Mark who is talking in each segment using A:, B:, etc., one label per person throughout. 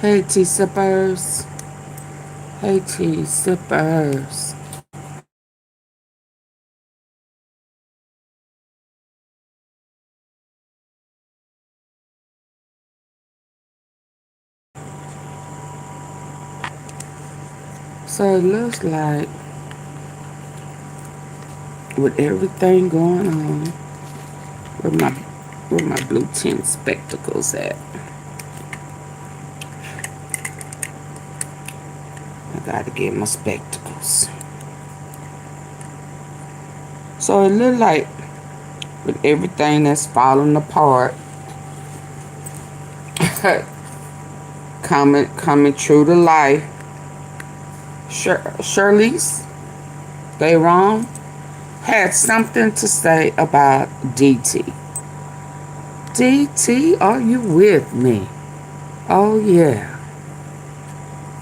A: Hey, tea sippers. Hey, tea sippers. So it looks like with everything going on, where my blue tint spectacles at? I gotta get my spectacles. So it looks like with everything that's falling apart, coming true to life. Shirley's, they wrong, had something to say about DT. DT, are you with me? Oh yeah.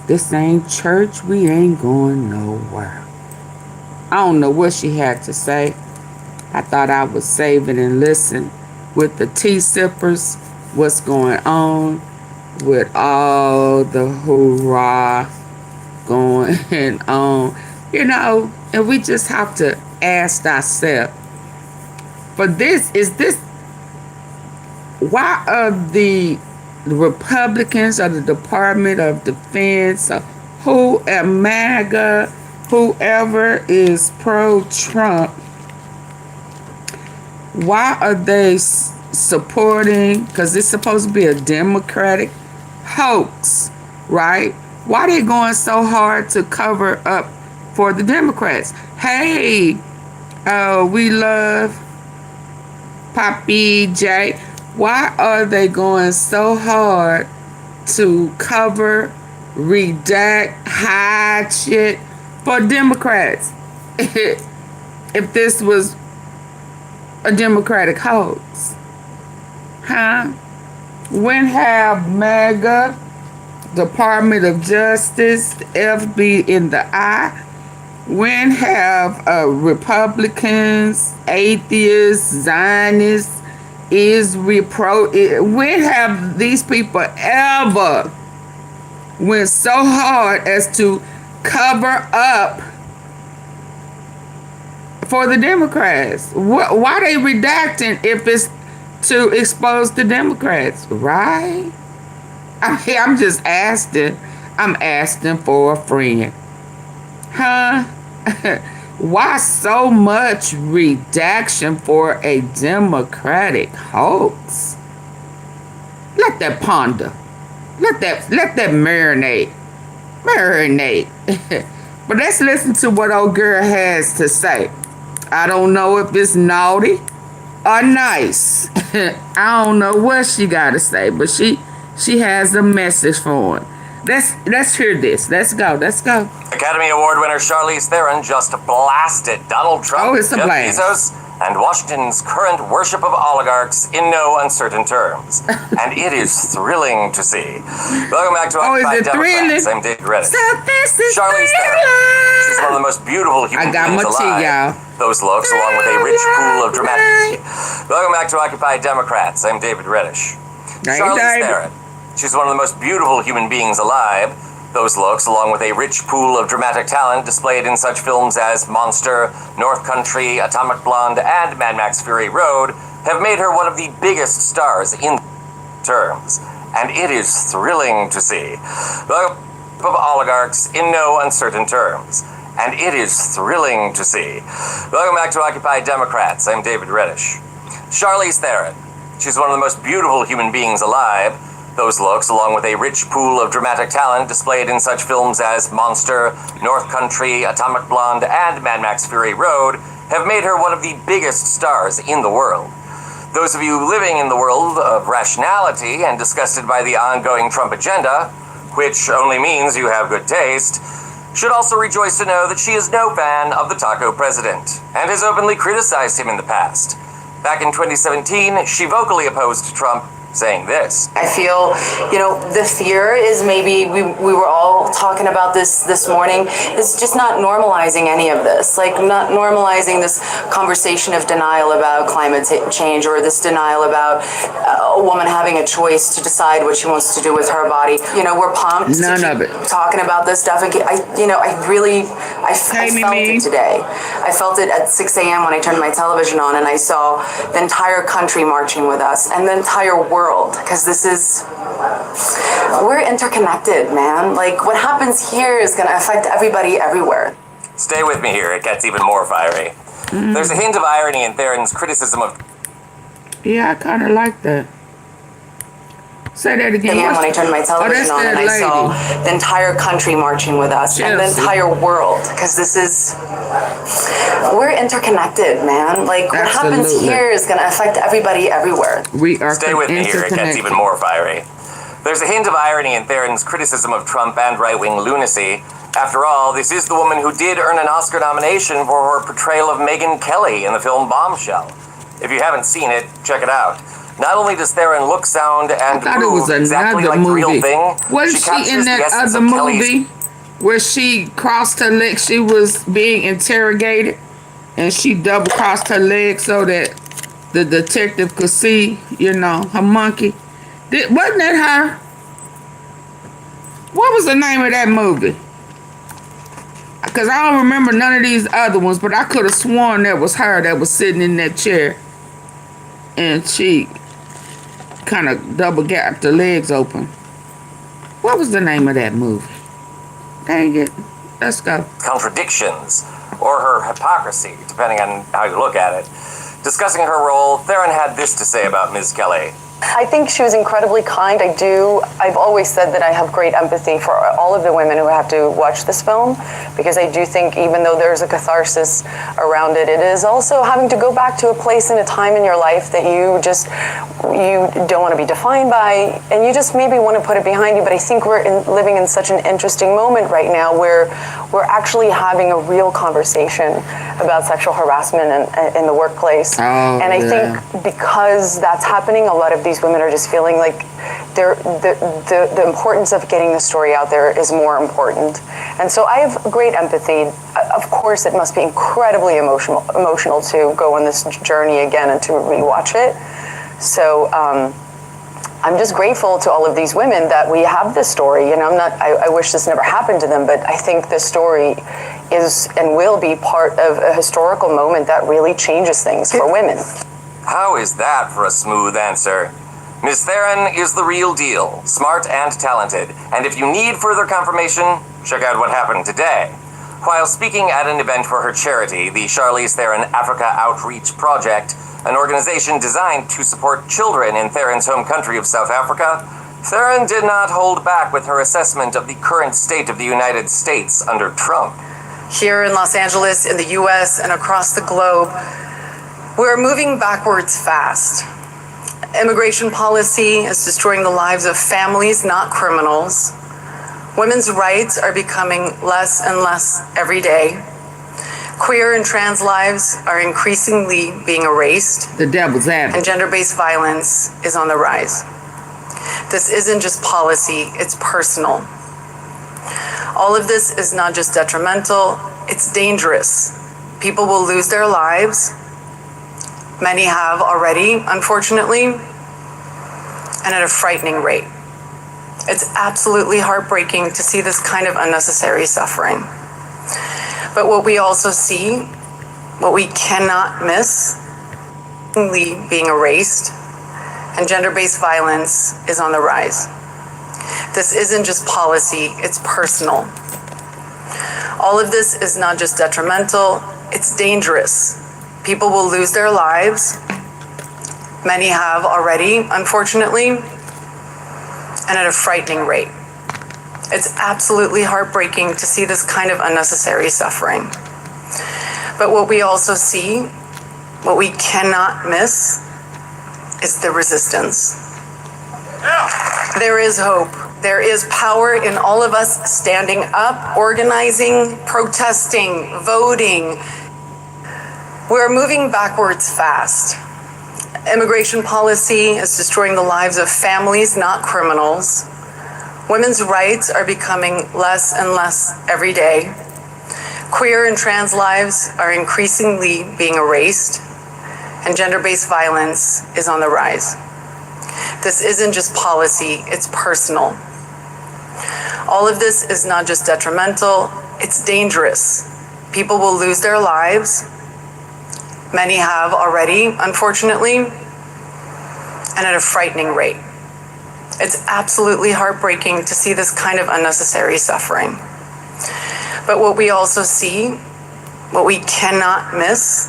A: This ain't church, we ain't going nowhere. I don't know what she had to say. I thought I would save it and listen with the tea sippers, what's going on with all the hoorah going on, and we just have to ask ourselves, why are the Republicans or the Department of Defense or Maga, whoever is pro-Trump, why are they supporting, because it's supposed to be a Democratic hoax, right? Why are they going so hard to cover up for the Democrats? Hey, we love Poppy J. Why are they going so hard to cover, redact, hide shit for Democrats? If this was a Democratic hoax, huh? When have MAGA, Department of Justice, FB in the eye? When have Republicans, atheists, Zionists, when have these people ever went so hard as to cover up for the Democrats? Why they redacting if it's to expose the Democrats, right? I'm just asking. I'm asking for a friend. Huh? Why so much redaction for a Democratic hoax? Let that ponder. Let that marinate. But let's listen to what old girl has to say. I don't know if it's naughty or nice. I don't know what she got to say, but she has a message for him. Let's hear this. Let's go.
B: Academy Award winner Charlize Theron just blasted Donald Trump,
A: it's a
B: Jeff
A: blast.
B: Bezos, and Washington's current worship of oligarchs in no uncertain terms. And it is thrilling to see. Welcome back to Occupy Democrats. I'm David Reddish. Charlize Theron. She's one of the most beautiful human beings alive.
A: Tea, y'all.
B: Those looks, along with a rich pool of dramatic. Welcome back to Occupy Democrats. I'm David Reddish. Charlize Theron. She's one of the most beautiful human beings alive. Those looks, along with a rich pool of dramatic talent displayed in such films as Monster, North Country, Atomic Blonde, and Mad Max Fury Road, have made her one of the biggest stars in terms. And it is thrilling to see. The of oligarchs in no uncertain terms. And it is thrilling to see. Welcome back to Occupy Democrats. I'm David Reddish. Charlize Theron. She's one of the most beautiful human beings alive. Those looks, along with a rich pool of dramatic talent displayed in such films as Monster, North Country, Atomic Blonde, and Mad Max Fury Road, have made her one of the biggest stars in the world. Those of you living in the world of rationality and disgusted by the ongoing Trump agenda, which only means you have good taste, should also rejoice to know that she is no fan of the taco president, and has openly criticized him in the past. Back in 2017, she vocally opposed Trump, saying this.
C: I feel, the fear is maybe we were all talking about this morning. It's just not normalizing any of this, like not normalizing this conversation of denial about climate change or this denial about a woman having a choice to decide what she wants to do with her body. We're pumped
A: None of it.
C: Talking about this stuff. And I felt it today. I felt it at 6 a.m. when I turned my television on and I saw the entire country marching with us and the entire world, because we're interconnected, man. Like, what happens here is going to affect everybody everywhere.
B: Stay with me here, it gets even more fiery. There's a hint of irony in Theron's criticism of...
A: Yeah, I kind of like that. Say that again.
C: When I turned my television on and I saw the entire country marching with us and the entire world, because we're interconnected, man. Like, what happens here is going to affect everybody everywhere.
A: We are
B: Stay with me here, it gets even more fiery. There's a hint of irony in Theron's criticism of Trump and right-wing lunacy. After all, this is the woman who did earn an Oscar nomination for her portrayal of Megyn Kelly in the film Bombshell. If you haven't seen it, check it out. Not only does Theron look, sound, and move exactly like the real thing,
A: wasn't she in that other movie where she crossed her legs? She was being interrogated and she double crossed her legs so that the detective could see, her monkey. Wasn't that her? What was the name of that movie? Because I don't remember none of these other ones, but I could have sworn that was her that was sitting in that chair. And she kind of double gapped her legs open. What was the name of that movie? Dang it. Let's go.
B: Contradictions, or her hypocrisy, depending on how you look at it. Discussing her role, Theron had this to say about Ms. Kelly.
C: I think she was incredibly kind. I've always said that I have great empathy for all of the women who have to watch this film, because I do think even though there's a catharsis around it, it is also having to go back to a place and a time in your life that you don't want to be defined by, and you just maybe want to put it behind you. But I think we're living in such an interesting moment right now where we're actually having a real conversation about sexual harassment in the workplace. And I think because that's happening, a lot of these women are just feeling like the importance of getting the story out there is more important. And so I have great empathy. Of course, it must be incredibly emotional to go on this journey again and to rewatch it. So I'm just grateful to all of these women that we have this story. I wish this never happened to them, but I think this story is and will be part of a historical moment that really changes things for women.
B: How is that for a smooth answer? Ms. Theron is the real deal, smart and talented, and if you need further confirmation, check out what happened today. While speaking at an event for her charity, the Charlize Theron Africa Outreach Project, an organization designed to support children in Theron's home country of South Africa, Theron did not hold back with her assessment of the current state of the United States under Trump.
C: Here in Los Angeles, in the US, and across the globe, we're moving backwards fast. Immigration policy is destroying the lives of families, not criminals. Women's rights are becoming less and less every day. Queer and trans lives are increasingly being erased.
A: The devil's advocate.
C: And gender-based violence is on the rise. This isn't just policy, it's personal. All of this is not just detrimental, it's dangerous. People will lose their lives. Many have already, unfortunately, and at a frightening rate. It's absolutely heartbreaking to see this kind of unnecessary suffering. But what we also see, what we cannot miss, being erased, and gender-based violence is on the rise. This isn't just policy, it's personal. All of this is not just detrimental, it's dangerous. People will lose their lives. Many have already, unfortunately, and at a frightening rate. It's absolutely heartbreaking to see this kind of unnecessary suffering. But what we also see, what we cannot miss, is the resistance. There is hope. There is power in all of us standing up, organizing, protesting, voting. We're moving backwards fast. Immigration policy is destroying the lives of families, not criminals. Women's rights are becoming less and less every day. Queer and trans lives are increasingly being erased, and gender-based violence is on the rise. This isn't just policy, it's personal. All of this is not just detrimental, it's dangerous. People will lose their lives. Many have already, unfortunately, and at a frightening rate. It's absolutely heartbreaking to see this kind of unnecessary suffering. But what we also see, what we cannot miss,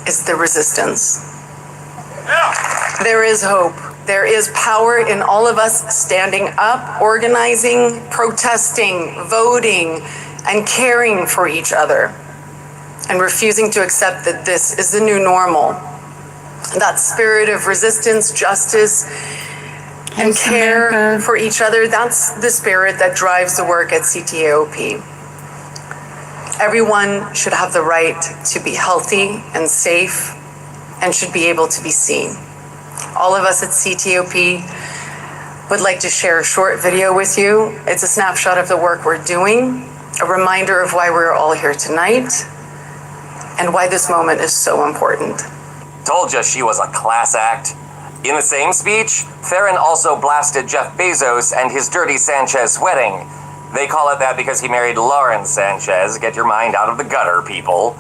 C: is the resistance. There is hope. There is power in all of us standing up, organizing, protesting, voting, and caring for each other, and refusing to accept that this is the new normal. That spirit of resistance, justice, and care for each other, that's the spirit that drives the work at CTAOP. Everyone should have the right to be healthy and safe and should be able to be seen. All of us at CTAOP would like to share a short video with you. It's a snapshot of the work we're doing, a reminder of why we're all here tonight, and why this moment is so important.
B: Told you she was a class act. In the same speech, Theron also blasted Jeff Bezos and his dirty Sanchez wedding. They call it that because he married Lauren Sanchez. Get your mind out of the gutter, people.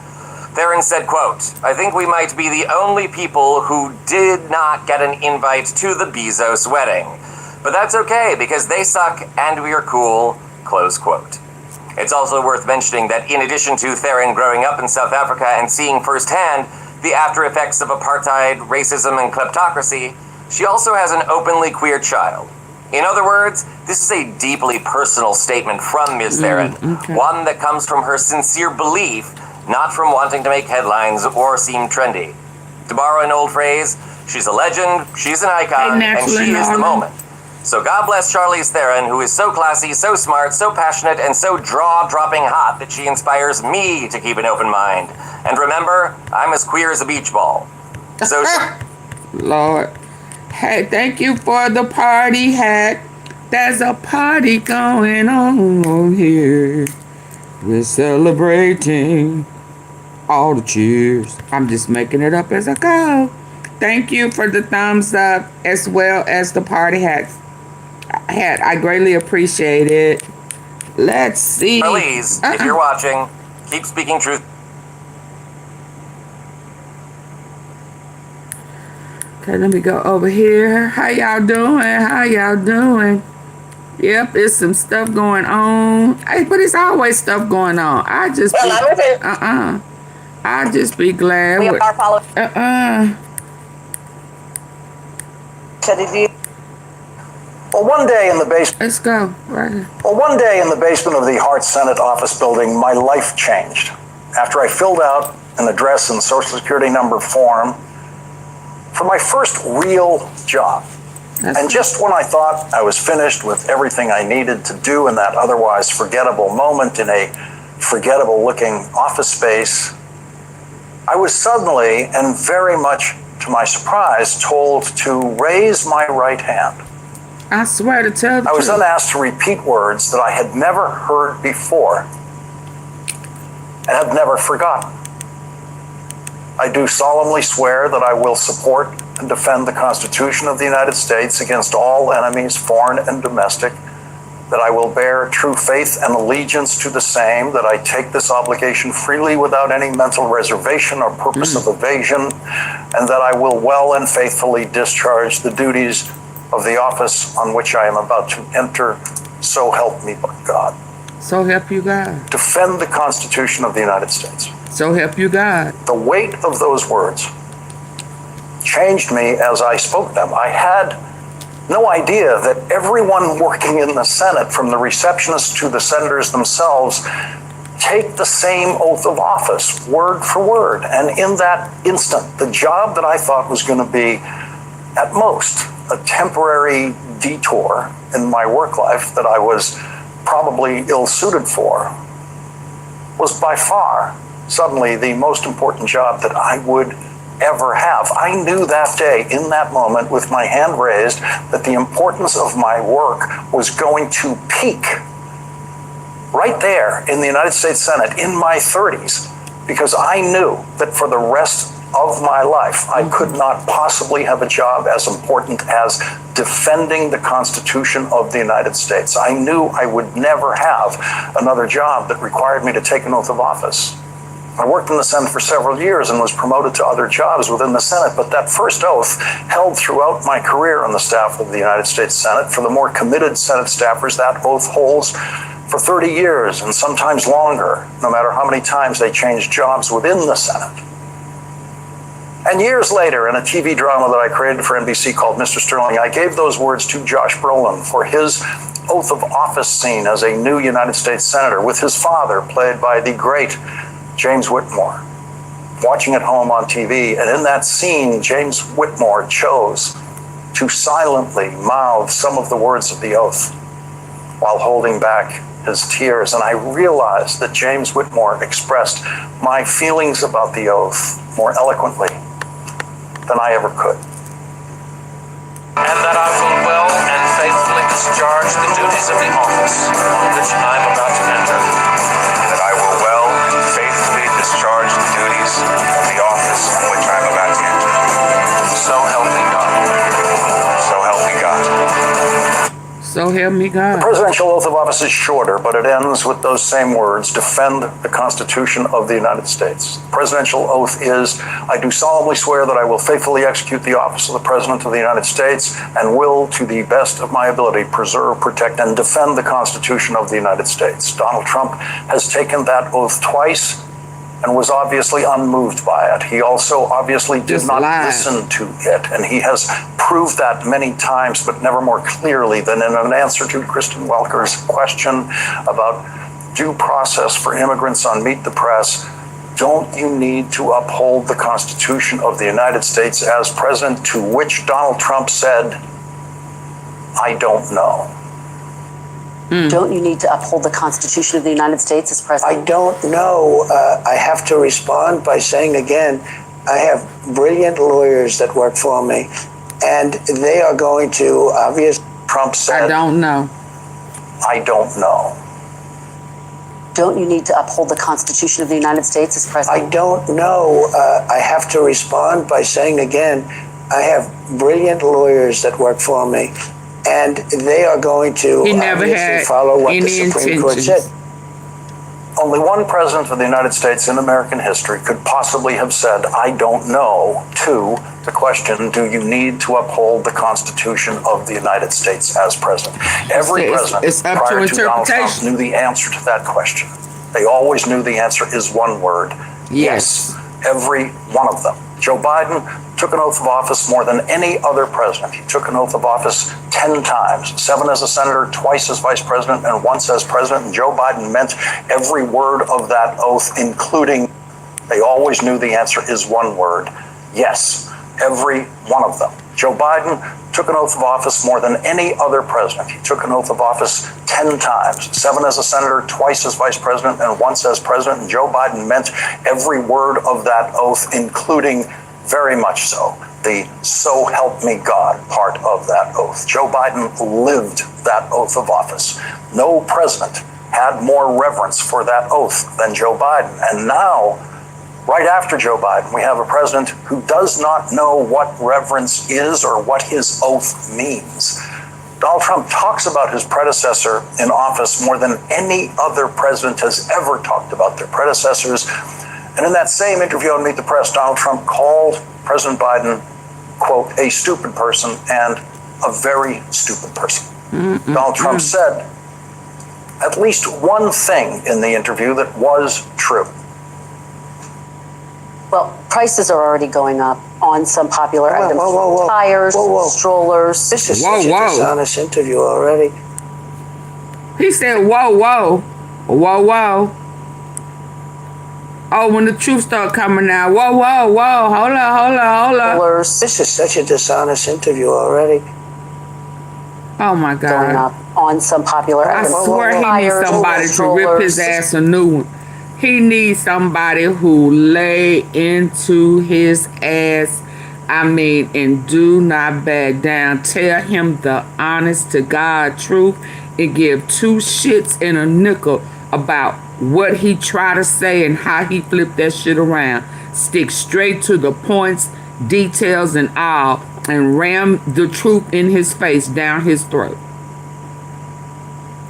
B: Theron said, quote, "I think we might be the only people who did not get an invite to the Bezos wedding. But that's okay because they suck and we are cool," close quote. It's also worth mentioning that in addition to Theron growing up in South Africa and seeing firsthand the after effects of apartheid, racism, and kleptocracy, she also has an openly queer child. In other words, this is a deeply personal statement from Ms. Theron, one that comes from her sincere belief, not from wanting to make headlines or seem trendy. To borrow an old phrase, she's a legend, she's an icon, and she is the moment. So God bless Charlize Theron, who is so classy, so smart, so passionate, and so jaw-dropping hot that she inspires me to keep an open mind. And remember, I'm as queer as a beach ball. So,
A: Lord. Hey, thank you for the party hat. There's a party going on here. We're celebrating all the cheers. I'm just making it up as I go. Thank you for the thumbs up as well as the party hat. I greatly appreciate it. Let's see.
B: Please, if you're watching, keep speaking truth.
A: Okay, let me go over here. How y'all doing? How y'all doing? Yep, there's some stuff going on. Hey, but it's always stuff going on. I just be, I just be glad.
D: We are following.
E: Well, one day in the basement.
A: Let's go. Right.
E: Well, one day in the basement of the Hart Senate office building, my life changed. After I filled out an address and social security number form for my first real job. And just when I thought I was finished with everything I needed to do in that otherwise forgettable moment in a forgettable looking office space, I was suddenly, and very much to my surprise, told to raise my right hand.
A: I swear to tell the
E: I was
A: truth.
E: then asked to repeat words that I had never heard before and have never forgotten. I do solemnly swear that I will support and defend the Constitution of the United States against all enemies, foreign and domestic, that I will bear true faith and allegiance to the same, that I take this obligation freely without any mental reservation or purpose of evasion, and that I will well and faithfully discharge the duties of the office on which I am about to enter, so help me God.
A: So help you God.
E: Defend the Constitution of the United States.
A: So help you God.
E: The weight of those words changed me as I spoke them. I had no idea that everyone working in the Senate, from the receptionists to the senators themselves, take the same oath of office, word for word. And in that instant, the job that I thought was going to be, at most, a temporary detour in my work life that I was probably ill-suited for, was by far suddenly the most important job that I would ever have. I knew that day, in that moment, with my hand raised, that the importance of my work was going to peak right there in the United States Senate in my 30s, because I knew that for the rest of my life, I could not possibly have a job as important as defending the Constitution of the United States. I knew I would never have another job that required me to take an oath of office. I worked in the Senate for several years and was promoted to other jobs within the Senate, but that first oath held throughout my career on the staff of the United States Senate. For the more committed Senate staffers, that oath holds for 30 years and sometimes longer, no matter how many times they change jobs within the Senate. And years later, in a TV drama that I created for NBC called Mr. Sterling, I gave those words to Josh Brolin for his oath of office scene as a new United States Senator with his father, played by the great James Whitmore, watching at home on TV. And in that scene, James Whitmore chose to silently mouth some of the words of the oath while holding back his tears. And I realized that James Whitmore expressed my feelings about the oath more eloquently than I ever could.
D: And that I will well and faithfully discharge the duties of the office on which I am about to enter. That I will well and faithfully discharge the duties of the office on which I am about to enter. So help me God. So help me God.
A: So help me God.
E: The presidential oath of office is shorter, but it ends with those same words: defend the Constitution of the United States. The presidential oath is, I do solemnly swear that I will faithfully execute the office of the President of the United States and will, to the best of my ability, preserve, protect, and defend the Constitution of the United States. Donald Trump has taken that oath twice and was obviously unmoved by it. He also obviously did not listen to it, and he has proved that many times, but never more clearly than in an answer to Kristen Welker's question about due process for immigrants on Meet the Press. Don't you need to uphold the Constitution of the United States as president? To which Donald Trump said, I don't know.
F: Don't you need to uphold the Constitution of the United States as president?
G: I don't know. I have to respond by saying again, I have brilliant lawyers that work for me, and they are going to obviously.
E: Trump said,
A: I don't know.
E: I don't know.
F: Don't you need to uphold the Constitution of the United States as president?
G: I don't know. I have to respond by saying again, I have brilliant lawyers that work for me, and they are going to obviously follow what the Supreme Court said.
E: Only one president of the United States in American history could possibly have said, I don't know, to the question, do you need to uphold the Constitution of the United States as president? Every president prior to Donald Trump knew the answer to that question. They always knew the answer is one word. Yes. Every one of them. Joe Biden took an oath of office more than any other president. He took an oath of office 10 times, 7 as a senator, twice as vice president, and once as president. And Joe Biden meant every word of that oath, including, they always knew the answer is one word, yes, every one of them. Joe Biden took an oath of office more than any other president. He took an oath of office 10 times, 7 as a senator, twice as vice president, and once as president. And Joe Biden meant every word of that oath, including, very much so, the so help me God part of that oath. Joe Biden lived that oath of office. No president had more reverence for that oath than Joe Biden. And now, right after Joe Biden, we have a president who does not know what reverence is or what his oath means. Donald Trump talks about his predecessor in office more than any other president has ever talked about their predecessors. And in that same interview on Meet the Press, Donald Trump called President Biden, quote, a stupid person and a very stupid person. Donald Trump said at least one thing in the interview that was true.
F: Well, prices are already going up on some popular items. Tires, strollers.
G: This is such a dishonest interview already.
A: He said, whoa, whoa, whoa, whoa. Oh, when the truth start coming out, whoa, whoa, whoa, hold up.
G: This is such a dishonest interview already.
A: Oh my God.
F: Going up on some popular items.
A: I swear he needs somebody to rip his ass a new one. He needs somebody who lay into his ass. I mean, and do not back down. Tell him the honest to God truth and give two shits and a nickel about what he try to say and how he flipped that shit around. Stick straight to the points, details, and all, and ram the truth in his face down his throat.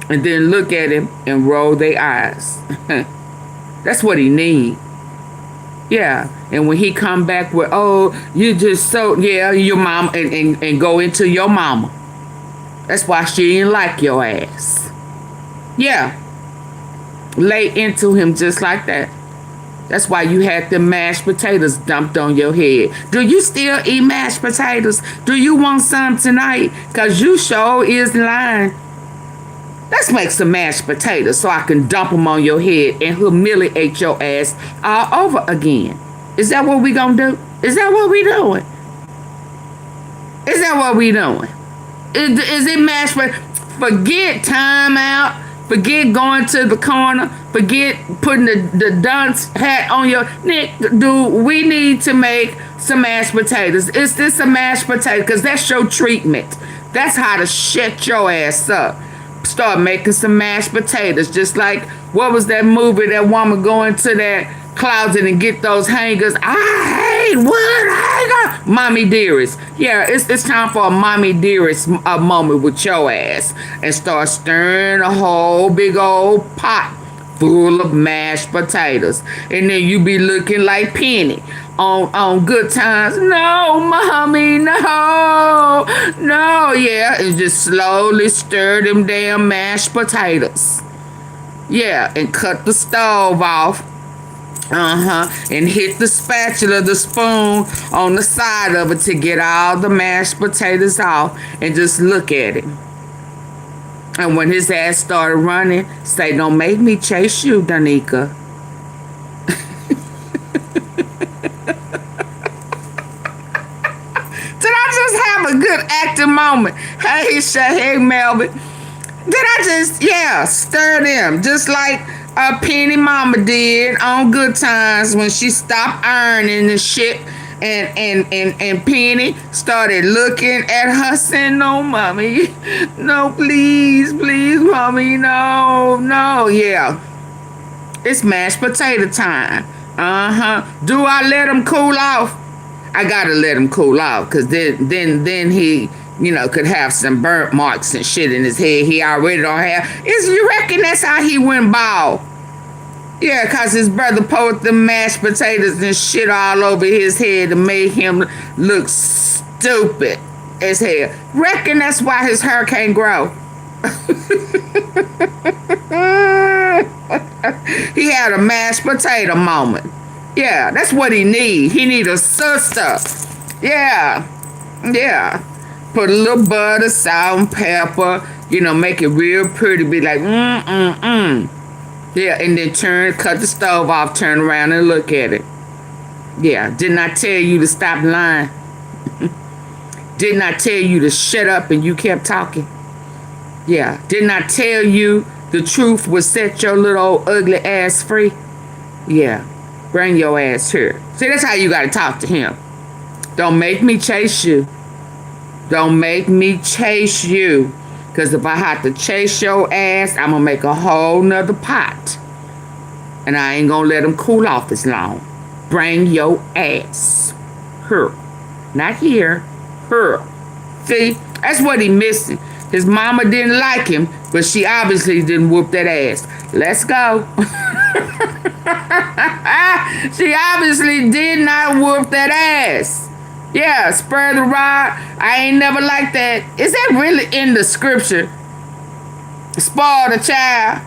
A: And then look at him and roll their eyes. That's what he need. Yeah. And when he come back with, oh, you just so, yeah, your mom, and go into your mama. That's why she didn't like your ass. Yeah. Lay into him just like that. That's why you had the mashed potatoes dumped on your head. Do you still eat mashed potatoes? Do you want some tonight? Because you sure is lying. Let's make some mashed potatoes so I can dump them on your head and humiliate your ass all over again. Is that what we gonna do? Is that what we doing? Is that what we doing? Is it mashed potatoes? Forget time out. Forget going to the corner. Forget putting the dunce hat on your neck. Dude, we need to make some mashed potatoes. Is this a mashed potato? Because that's your treatment. That's how to shut your ass up. Start making some mashed potatoes. Just like, what was that movie, that woman going to that closet and get those hangers? I hate wood hanger. Mommy Dearest. Yeah, it's time for a Mommy Dearest moment with your ass. And start stirring a whole big old pot full of mashed potatoes. And then you be looking like Penny on Good Times. No, Mommy, no. No, yeah. And just slowly stir them damn mashed potatoes. Yeah, and cut the stove off. And hit the spatula, the spoon on the side of it to get all the mashed potatoes off. And just look at it. And when his ass started running, say, don't make me chase you, Danica. Did I just have a good acting moment? Hey, Melvin. Did I just, stir them just like Penny Mama did on Good Times when she stopped ironing and shit. And Penny started looking at her saying, no, Mommy. No, please, Mommy. No. Yeah. It's mashed potato time. Do I let him cool off? I gotta let him cool off, because then he, could have some burnt marks and shit in his head he already don't have. You reckon that's how he went bald? Yeah, because his brother poured the mashed potatoes and shit all over his head and made him look stupid as hell. Reckon that's why his hair can't grow. He had a mashed potato moment. Yeah, that's what he need. He need a sister. Yeah. Put a little butter, salt, and pepper. Make it real pretty. Be like, Yeah, and then cut the stove off, turn around and look at it. Yeah, didn't I tell you to stop lying? Didn't I tell you to shut up and you kept talking? Yeah, didn't I tell you the truth would set your little old ugly ass free? Yeah, bring your ass here. See, that's how you gotta talk to him. Don't make me chase you. Don't make me chase you. Because if I have to chase your ass, I'm going to make a whole nother pot. And I ain't going to let him cool off as long. Bring your ass. Her. Not here. Her. See? That's what he missing. His mama didn't like him, but she obviously didn't whoop that ass. Let's go. She obviously did not whoop that ass. Yeah, spur the rod. I ain't never liked that. Is that really in the scripture? Spoil the child.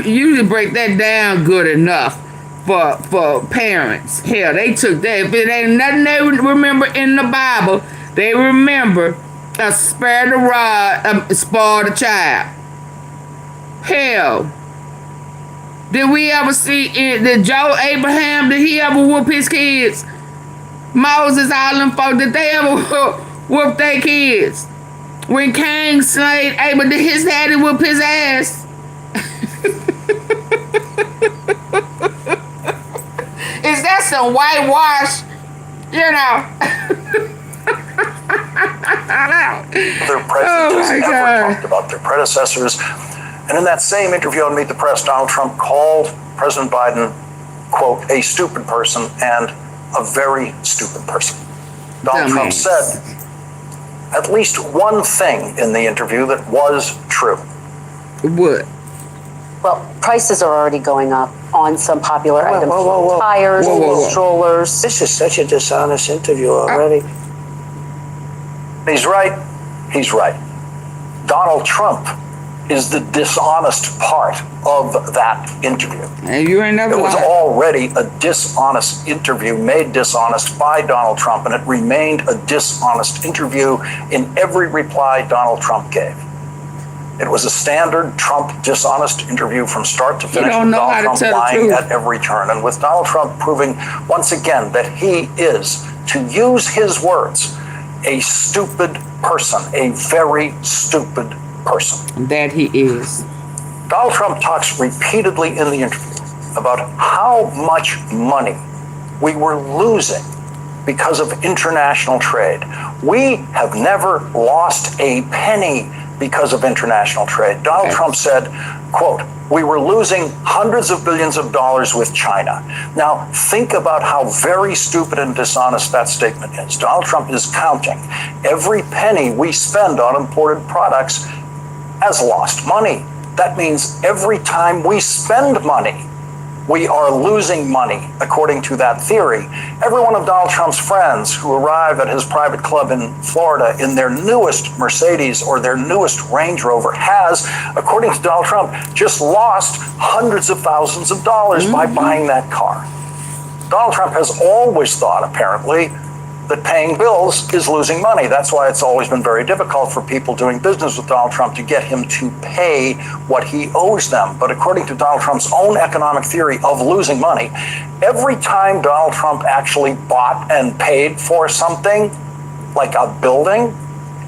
A: You break that down good enough for parents. Hell, they took that. If it ain't nothing they remember in the Bible, they remember spare the rod, spoil the child. Hell. Did we ever see did Joe Abraham, did he ever whoop his kids? Moses, all them folk, did they ever whoop their kids? When Cain slayed Abel, did his daddy whoop his ass? some whitewash, you know.
E: Their presidents ever talked about their predecessors. And in that same interview on Meet the Press, Donald Trump called President Biden, quote, a stupid person and a very stupid person. Donald Trump said at least one thing in the interview that was true.
A: What?
F: Well, prices are already going up on some popular items. Tires, strollers.
G: This is such a dishonest interview already.
E: He's right. He's right. Donald Trump is the dishonest part of that interview.
A: And you ain't never
E: It was
A: lied.
E: already a dishonest interview, made dishonest by Donald Trump, and it remained a dishonest interview in every reply Donald Trump gave. It was a standard Trump dishonest interview from start to finish, with Donald Trump lying at every turn, and with Donald Trump proving once again that he is, to use his words, a stupid person, a very stupid person.
A: That he is.
E: Donald Trump talks repeatedly in the interview about how much money we were losing because of international trade. We have never lost a penny because of international trade. Donald Trump said, quote, we were losing hundreds of billions of dollars with China. Now, think about how very stupid and dishonest that statement is. Donald Trump is counting every penny we spend on imported products as lost money. That means every time we spend money, we are losing money, according to that theory. Every one of Donald Trump's friends who arrive at his private club in Florida in their newest Mercedes or their newest Range Rover has, according to Donald Trump, just lost hundreds of thousands of dollars by buying that car. Donald Trump has always thought, apparently, that paying bills is losing money. That's why it's always been very difficult for people doing business with Donald Trump to get him to pay what he owes them. But according to Donald Trump's own economic theory of losing money, every time Donald Trump actually bought and paid for something, like a building,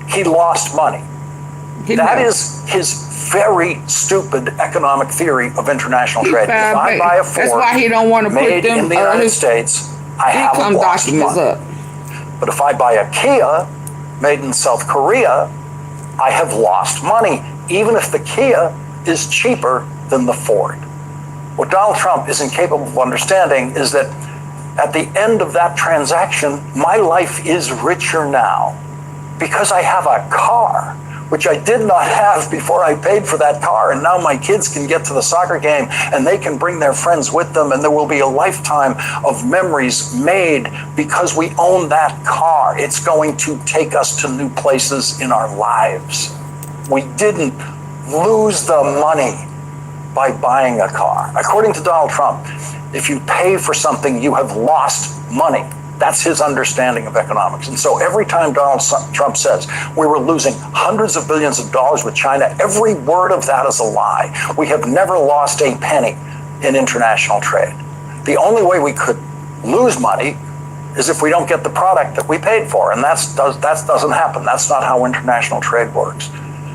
E: he lost money. That is his very stupid economic theory of international trade. If I buy a Ford
A: that's why he don't want to
E: made
A: put them
E: in the United States, I haven't lost money. But if I buy a Kia made in South Korea, I have lost money, even if the Kia is cheaper than the Ford. What Donald Trump is incapable of understanding is that at the end of that transaction, my life is richer now because I have a car, which I did not have before I paid for that car. And now my kids can get to the soccer game and they can bring their friends with them. And there will be a lifetime of memories made because we own that car. It's going to take us to new places in our lives. We didn't lose the money by buying a car. According to Donald Trump, if you pay for something, you have lost money. That's his understanding of economics. And so every time Donald Trump says we were losing hundreds of billions of dollars with China, every word of that is a lie. We have never lost a penny in international trade. The only way we could lose money is if we don't get the product that we paid for. And that doesn't happen. That's not how international trade works.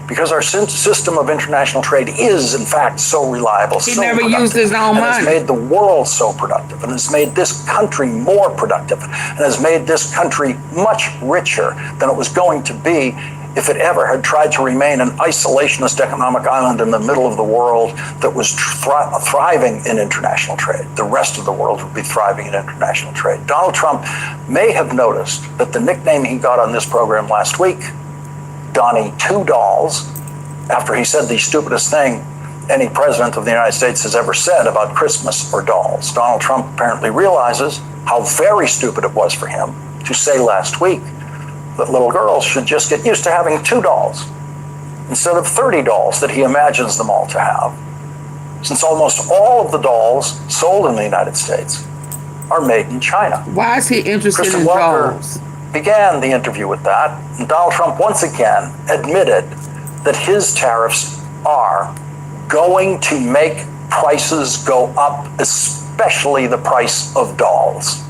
E: Because our system of international trade is, in fact, so reliable,
A: he never used his own money.
E: And has made the world so productive, and has made this country more productive, and has made this country much richer than it was going to be if it ever had tried to remain an isolationist economic island in the middle of the world that was thriving in international trade. The rest of the world would be thriving in international trade. Donald Trump may have noticed that the nickname he got on this program last week, Donnie Two Dolls, after he said the stupidest thing any president of the United States has ever said about Christmas or dolls. Donald Trump apparently realizes how very stupid it was for him to say last week that little girls should just get used to having 2 dolls instead of 30 dolls that he imagines them all to have. Since almost all of the dolls sold in the United States are made in China.
A: Why is he interested
E: Kristen
A: in
E: Welker
A: dolls?
E: Began the interview with that, and Donald Trump once again admitted that his tariffs are going to make prices go up, especially the price of dolls.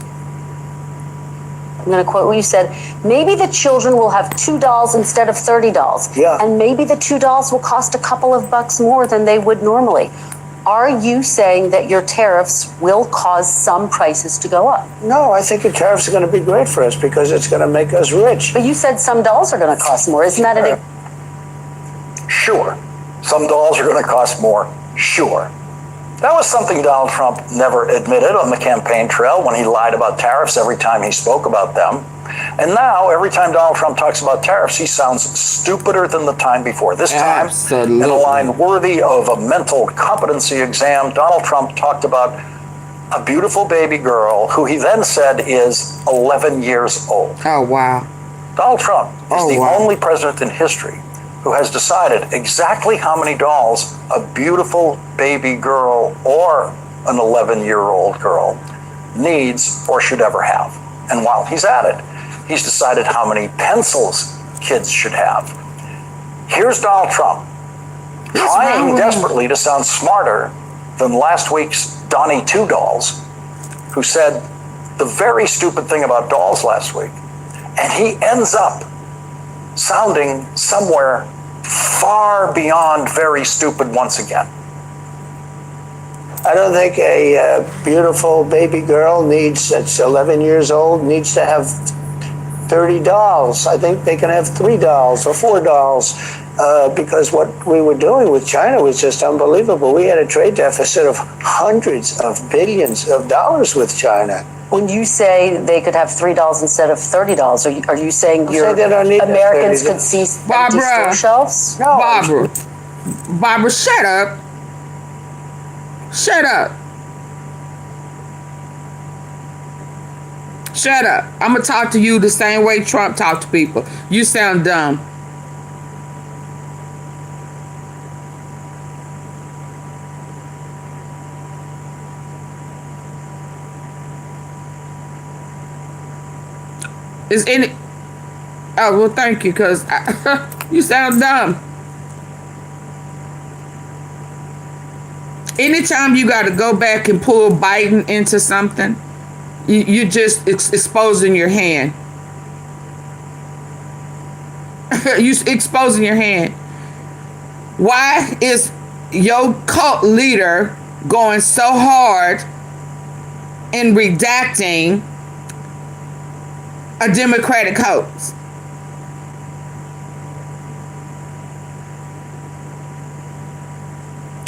F: I'm going to quote what you said. Maybe the children will have 2 dolls instead of 30 dolls.
G: Yeah.
F: And maybe the 2 dolls will cost a couple of bucks more than they would normally. Are you saying that your tariffs will cause some prices to go up?
G: No, I think the tariffs are going to be great for us because it's going to make us rich.
F: But you said some dolls are going to cost more. Isn't that an...
E: Sure. Some dolls are going to cost more. Sure. That was something Donald Trump never admitted on the campaign trail when he lied about tariffs every time he spoke about them. And now, every time Donald Trump talks about tariffs, he sounds stupider than the time before. This time, in a line worthy of a mental competency exam, Donald Trump talked about a beautiful baby girl who he then said is 11 years old.
A: Oh, wow.
E: Donald Trump is the only president in history who has decided exactly how many dolls a beautiful baby girl or an 11-year-old girl needs or should ever have. And while he's at it, he's decided how many pencils kids should have. Here's Donald Trump trying desperately to sound smarter than last week's Donnie Two Dolls, who said the very stupid thing about dolls last week. And he ends up sounding somewhere far beyond very stupid once again.
G: I don't think a beautiful baby girl that's 11 years old needs to have 30 dolls. I think they can have 3 dolls or 4 dolls because what we were doing with China was just unbelievable. We had a trade deficit of hundreds of billions of dollars with China.
F: When you say they could have 3 dolls instead of 30 dolls, are you saying Americans could see empty store shelves?
G: No.
A: Barbara, shut up. Shut up. Shut up. I'm going to talk to you the same way Trump talked to people. You sound dumb. Is any... Oh, well, thank you, because you sound dumb. Anytime you got to go back and pull Biden into something, you just exposing your hand. You exposing your hand. Why is your cult leader going so hard in redacting a Democratic hoax?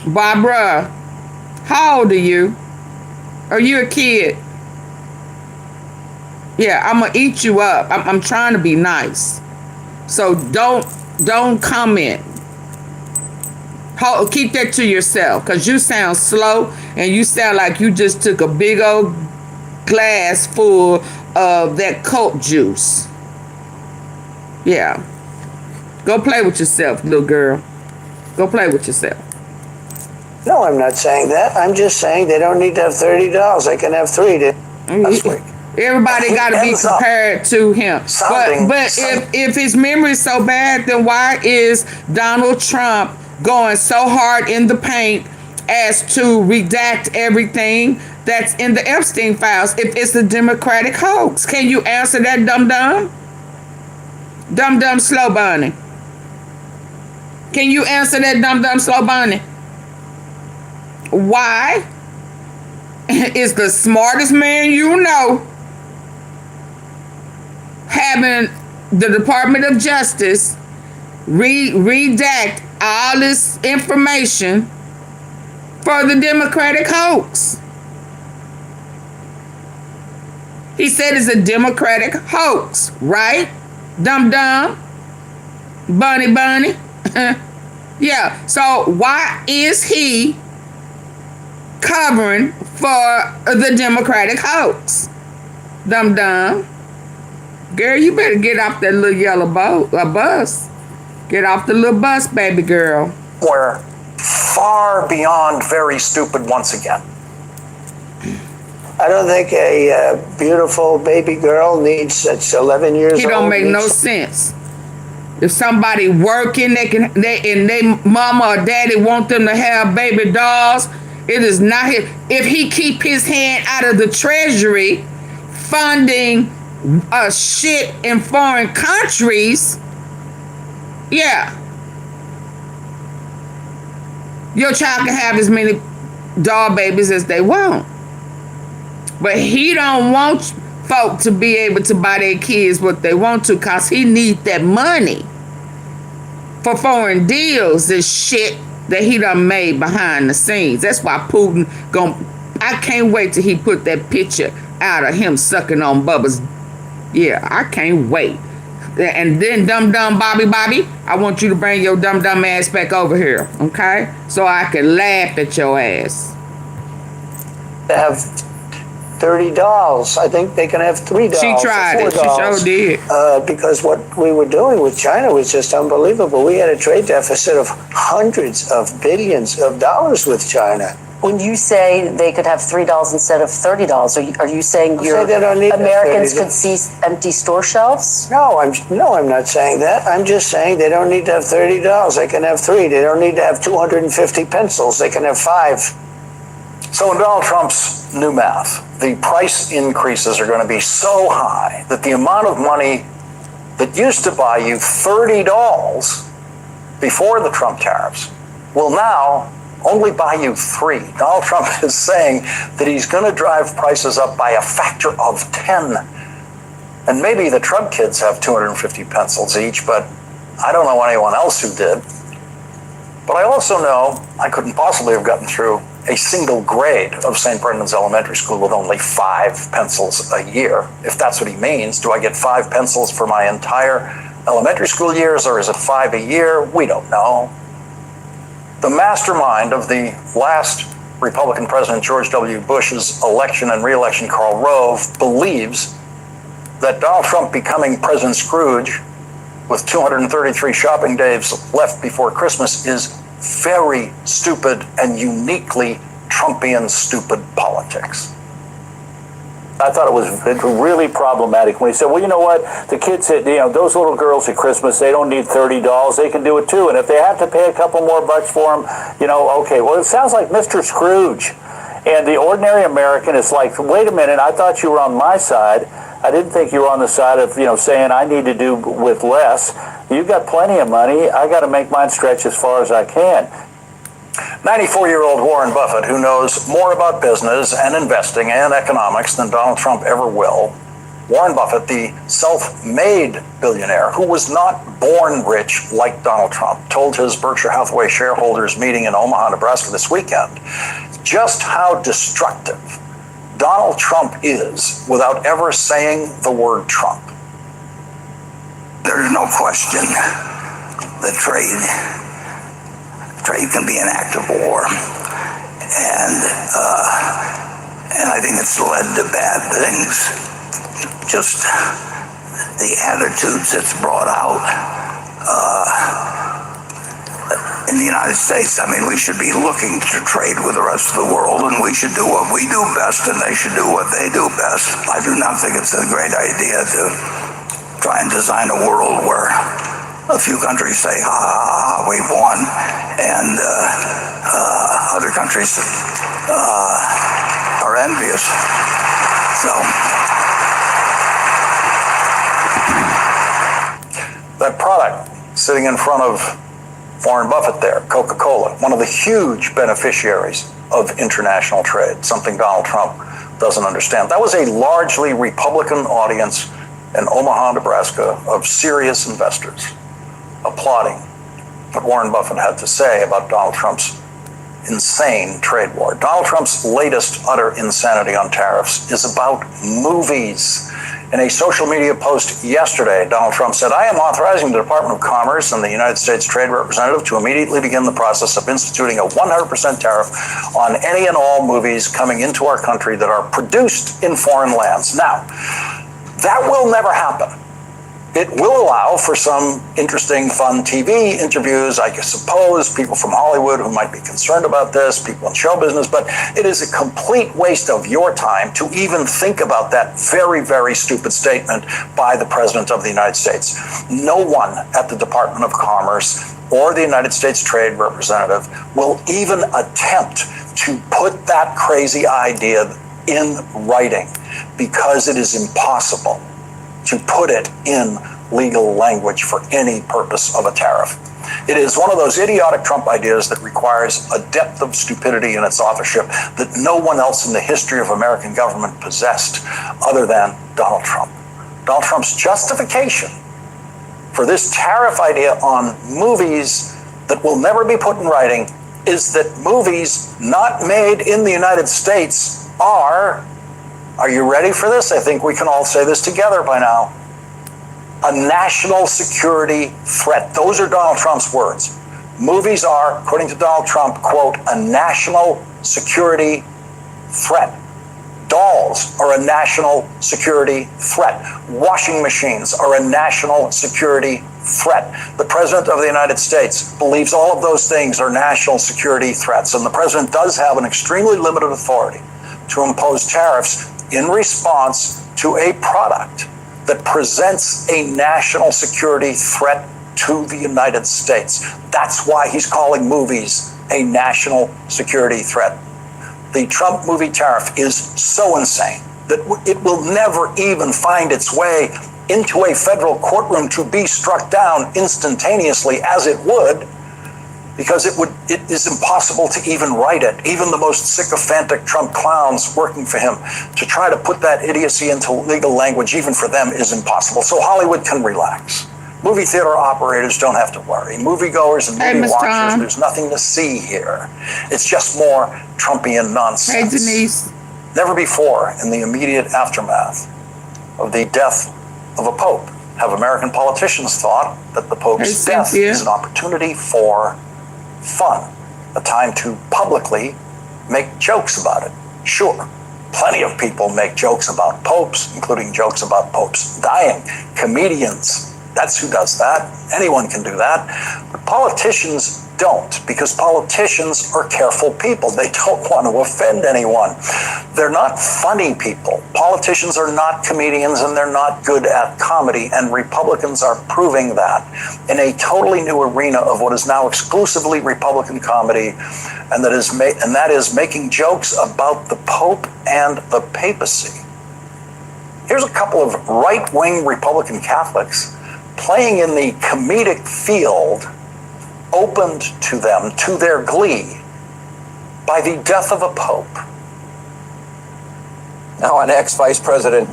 A: Barbara, how old are you? Are you a kid? Yeah, I'm gonna eat you up. I'm trying to be nice. So don't comment. Keep that to yourself, because you sound slow and you sound like you just took a big old glass full of that Coke juice. Yeah. Go play with yourself, little girl. Go play with yourself.
G: No, I'm not saying that. I'm just saying they don't need to have 30 dolls. They can have 3 this week.
A: Everybody got to be compared to him. But if his memory is so bad, then why is Donald Trump going so hard in the paint as to redact everything that's in the Epstein files if it's a Democratic hoax? Can you answer that, dum-dum? Dum-dum slow bunny. Can you answer that, dum-dum slow bunny? Why is the smartest man you know having the Department of Justice redact all this information for the Democratic hoax? He said it's a Democratic hoax, right? Dum-dum? Bunny? Yeah, so why is he covering for the Democratic hoax? Dum-dum. Girl, you better get off that little yellow bus. Get off the little bus, baby girl.
E: We're far beyond very stupid once again.
G: I don't think a beautiful baby girl that's 11 years old.
A: It don't make no sense. If somebody working, and they mama or daddy want them to have baby dolls, it is not his. If he keep his hand out of the Treasury funding shit in foreign countries, yeah, your child can have as many doll babies as they want. But he don't want folk to be able to buy their kids what they want to, because he needs that money for foreign deals and shit that he done made behind the scenes. That's why Putin I can't wait till he put that picture out of him sucking on Bubba's. Yeah, I can't wait. And then dumb Bobby, I want you to bring your dumb ass back over here, okay? So I can laugh at your ass.
G: They have 30 dolls. I think they can have 3 dolls.
A: She tried it. She sure did.
G: Because what we were doing with China was just unbelievable. We had a trade deficit of hundreds of billions of dollars with China.
F: When you say they could have $3 instead of $30, are you saying Americans could see empty store shelves?
G: No, I'm not saying that. I'm just saying they don't need to have $30. They can have 3. They don't need to have 250 pencils. They can have 5.
E: So in Donald Trump's new math, the price increases are going to be so high that the amount of money that used to buy you $30 before the Trump tariffs will now only buy you 3. Donald Trump is saying that he's going to drive prices up by a factor of 10. And maybe the Trump kids have 250 pencils each, but I don't know anyone else who did. But I also know I couldn't possibly have gotten through a single grade of St. Brendan's Elementary School with only 5 pencils a year. If that's what he means, do I get 5 pencils for my entire elementary school years, or is it 5 a year? We don't know. The mastermind of the last Republican President George W. Bush's election and re-election, Karl Rove, believes that Donald Trump becoming President Scrooge with 233 shopping days left before Christmas is very stupid and uniquely Trumpian stupid politics.
H: I thought it was really problematic when he said, well, you know what, the kids, those little girls at Christmas, they don't need $30. They can do it too. And if they have to pay a couple more bucks for them, okay. Well, it sounds like Mr. Scrooge. And the ordinary American is like, wait a minute, I thought you were on my side. I didn't think you were on the side of, saying I need to do with less. You've got plenty of money. I got to make mine stretch as far as I can.
E: 94-year-old Warren Buffett, who knows more about business and investing and economics than Donald Trump ever will. Warren Buffett, the self-made billionaire who was not born rich like Donald Trump, told his Berkshire Hathaway shareholders meeting in Omaha, Nebraska this weekend just how destructive Donald Trump is without ever saying the word Trump.
I: There's no question that trade can be an act of war, and I think it's led to bad things. Just the attitudes that's brought out in the United States. I mean, we should be looking to trade with the rest of the world, and we should do what we do best, and they should do what they do best. I do not think it's a great idea to try and design a world where a few countries say, ha, we've won, and other countries are envious. So
E: that product sitting in front of Warren Buffett there, Coca-Cola, one of the huge beneficiaries of international trade, something Donald Trump doesn't understand. That was a largely Republican audience in Omaha, Nebraska, of serious investors applauding what Warren Buffett had to say about Donald Trump's insane trade war. Donald Trump's latest utter insanity on tariffs is about movies. In a social media post yesterday, Donald Trump said, I am authorizing the Department of Commerce and the United States Trade Representative to immediately begin the process of instituting a 100% tariff on any and all movies coming into our country that are produced in foreign lands. Now, that will never happen. It will allow for some interesting, fun TV interviews, I suppose, people from Hollywood who might be concerned about this, people in show business, but it is a complete waste of your time to even think about that very, very stupid statement by the President of the United States. No one at the Department of Commerce or the United States Trade Representative will even attempt to put that crazy idea in writing because it is impossible to put it in legal language for any purpose of a tariff. It is one of those idiotic Trump ideas that requires a depth of stupidity in its authorship that no one else in the history of American government possessed other than Donald Trump. Donald Trump's justification for this tariff idea on movies that will never be put in writing is that movies not made in the United States are you ready for this? I think we can all say this together by now. A national security threat. Those are Donald Trump's words. Movies are, according to Donald Trump, quote, a national security threat. Dolls are a national security threat. Washing machines are a national security threat. The President of the United States believes all of those things are national security threats, and the President does have an extremely limited authority to impose tariffs in response to a product that presents a national security threat to the United States. That's why he's calling movies a national security threat. The Trump movie tariff is so insane that it will never even find its way into a federal courtroom to be struck down instantaneously, as it would, because it is impossible to even write it. Even the most sycophantic Trump clowns working for him, to try to put that idiocy into legal language, even for them, is impossible. So Hollywood can relax. Movie theater operators don't have to worry. Moviegoers and movie watchers, there's nothing to see here. It's just more Trumpian nonsense.
A: Hey, Denise.
E: Never before in the immediate aftermath of the death of a pope have American politicians thought that the Pope's death is an opportunity for fun, a time to publicly make jokes about it. Sure, plenty of people make jokes about popes, including jokes about popes dying. Comedians, that's who does that. Anyone can do that. But politicians don't, because politicians are careful people. They don't want to offend anyone. They're not funny people. Politicians are not comedians, and they're not good at comedy, and Republicans are proving that in a totally new arena of what is now exclusively Republican comedy, and that is making jokes about the Pope and the papacy. Here's a couple of right-wing Republican Catholics playing in the comedic field opened to them, to their glee, by the death of a pope.
J: Now, an ex-Vice President,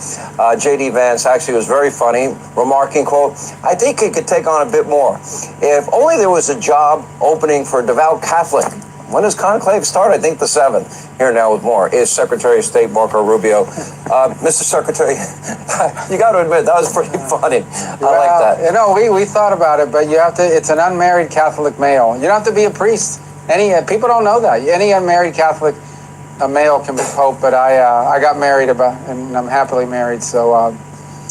J: J.D. Vance, actually was very funny, remarking, quote, I think he could take on a bit more. If only there was a job opening for a devout Catholic. When does conclave start? I think the 7th. Here now with more is Secretary of State Marco Rubio. Mr. Secretary, you got to admit, that was pretty funny. I like that.
K: You know, we thought about it, but you have to, it's an unmarried Catholic male. You don't have to be a priest. People don't know that. Any unmarried Catholic male can be Pope, but I got married and I'm happily married, so...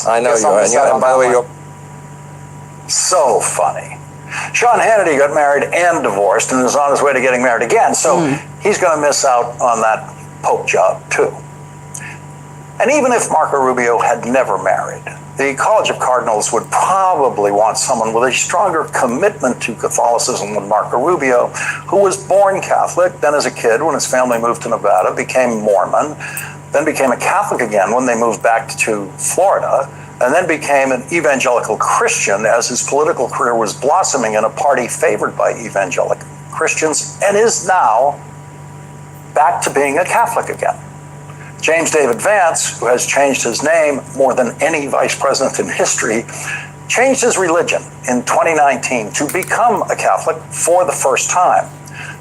J: I know you are. And by the way, you're...
E: So funny. Sean Hannity got married and divorced and is on his way to getting married again, so he's going to miss out on that Pope job, too. And even if Marco Rubio had never married, the College of Cardinals would probably want someone with a stronger commitment to Catholicism than Marco Rubio, who was born Catholic, then as a kid, when his family moved to Nevada, became Mormon, then became a Catholic again when they moved back to Florida, and then became an evangelical Christian as his political career was blossoming in a party favored by evangelical Christians, and is now back to being a Catholic again. James David Vance, who has changed his name more than any vice president in history, changed his religion in 2019 to become a Catholic for the first time.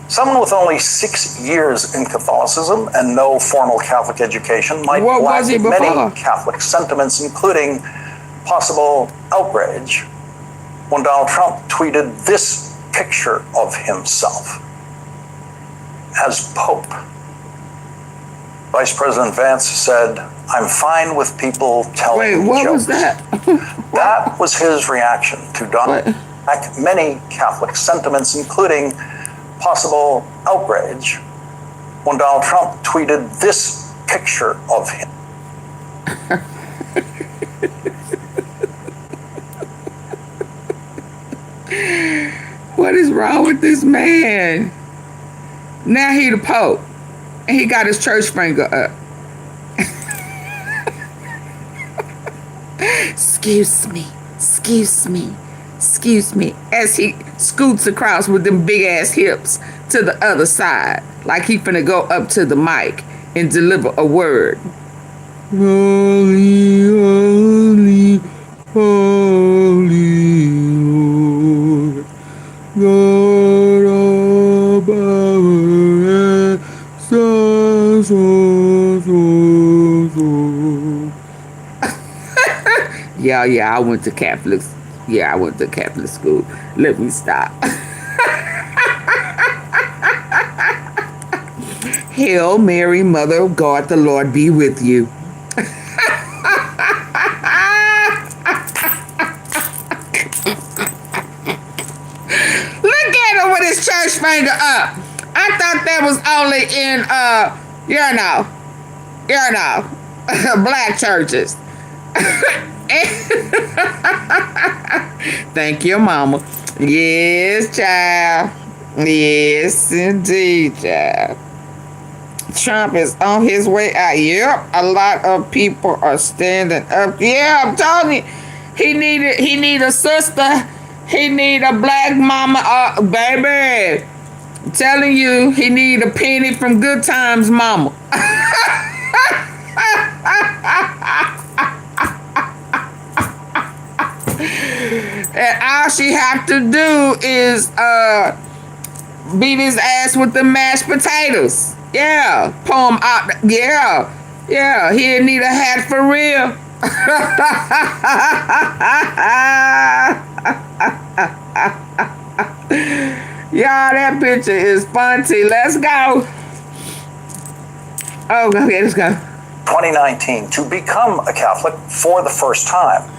E: Someone with only 6 years in Catholicism and no formal Catholic education might lack many Catholic sentiments, including possible outrage, when Donald Trump tweeted this picture of himself as Pope. Vice President Vance said, I'm fine with people telling me jokes.
A: What was that?
E: That was his reaction to Donald Trump. Many Catholic sentiments, including possible outrage, when Donald Trump tweeted this picture of him.
A: What is wrong with this man? Now he the Pope, and he got his church finger up. Excuse me, excuse me, excuse me, as he scoots across with them big ass hips to the other side, like he finna go up to the mic and deliver a word. Holy, holy, holy Lord, God of our Yeah, I went to Catholic. Yeah, I went to Catholic school. Let me stop. Hail Mary, Mother of God, the Lord be with you. Look at him with his church finger up. I thought that was only in, black churches. Thank you, Mama. Yes, child. Yes, indeed, child. Trump is on his way out. Yep, a lot of people are standing up. Yeah, I'm telling you, he need a sister. He need a black mama, baby. I'm telling you, he need a penny from Good Times, Mama. And all she have to do is beat his ass with the mashed potatoes. Yeah, pull him out. Yeah, he need a hat for real. Y'all, that picture is funny. Let's go. Oh, okay, let's go.
E: 2019, to become a Catholic for the first time.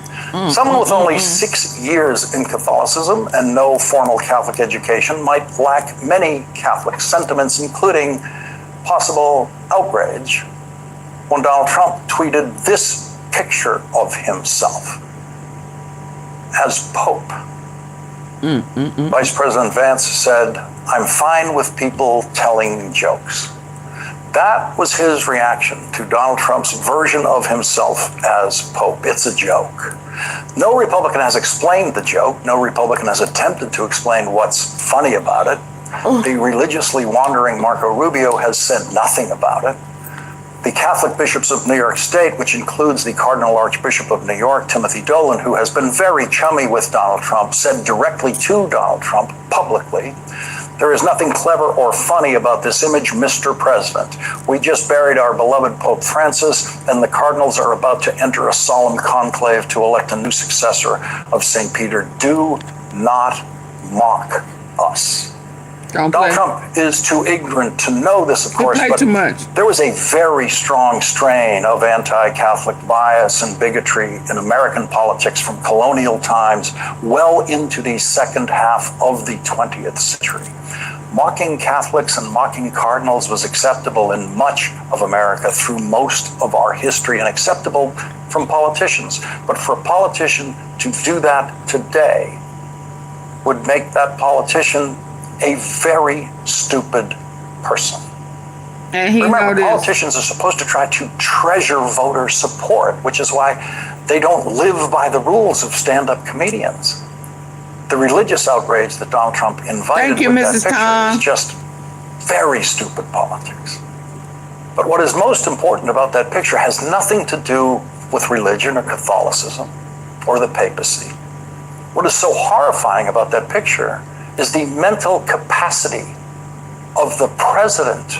E: Someone with only 6 years in Catholicism and no formal Catholic education might lack many Catholic sentiments, including possible outrage, when Donald Trump tweeted this picture of himself as Pope. Vice President Vance said, "I'm fine with people telling jokes." That was his reaction to Donald Trump's version of himself as Pope. It's a joke. No Republican has explained the joke. No Republican has attempted to explain what's funny about it. The religiously wandering Marco Rubio has said nothing about it. The Catholic bishops of New York State, which includes the Cardinal Archbishop of New York, Timothy Dolan, who has been very chummy with Donald Trump, said directly to Donald Trump publicly, "There is nothing clever or funny about this image, Mr. President. We just buried our beloved Pope Francis, and the cardinals are about to enter a solemn conclave to elect a new successor of St. Peter. Do not mock us." Donald Trump is too ignorant to know this, of course, but there was a very strong strain of anti-Catholic bias and bigotry in American politics from colonial times well into the second half of the 20th century. Mocking Catholics and mocking cardinals was acceptable in much of America through most of our history and acceptable from politicians. But for a politician to do that today would make that politician a very stupid person. And remember, politicians are supposed to try to treasure voter support, which is why they don't live by the rules of stand-up comedians. The religious outrage that Donald Trump invited with that picture is just very stupid politics. But what is most important about that picture has nothing to do with religion or Catholicism or the papacy. What is so horrifying about that picture is the mental capacity of the president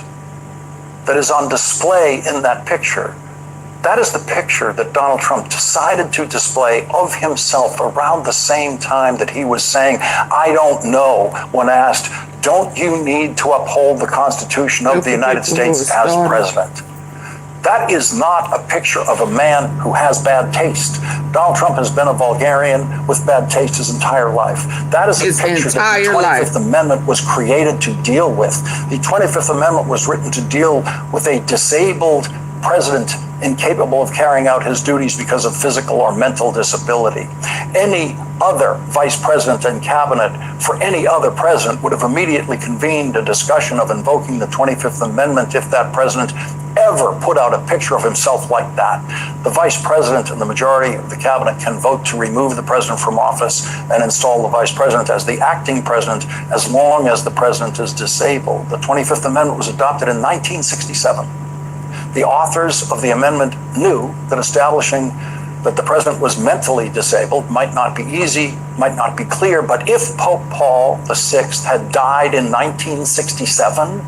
E: that is on display in that picture. That is the picture that Donald Trump decided to display of himself around the same time that he was saying, "I don't know," when asked, "Don't you need to uphold the Constitution of the United States as president?" That is not a picture of a man who has bad taste. Donald Trump has been a vulgarian with bad taste his entire life. That is a picture that the 25th Amendment was created to deal with. The 25th Amendment was written to deal with a disabled president incapable of carrying out his duties because of physical or mental disability. Any other vice president and cabinet for any other president would have immediately convened a discussion of invoking the 25th Amendment if that president ever put out a picture of himself like that. The vice president and the majority of the cabinet can vote to remove the president from office and install the vice president as the acting president as long as the president is disabled. The 25th Amendment was adopted in 1967. The authors of the amendment knew that establishing that the president was mentally disabled might not be easy, might not be clear, but if Pope Paul VI had died in 1967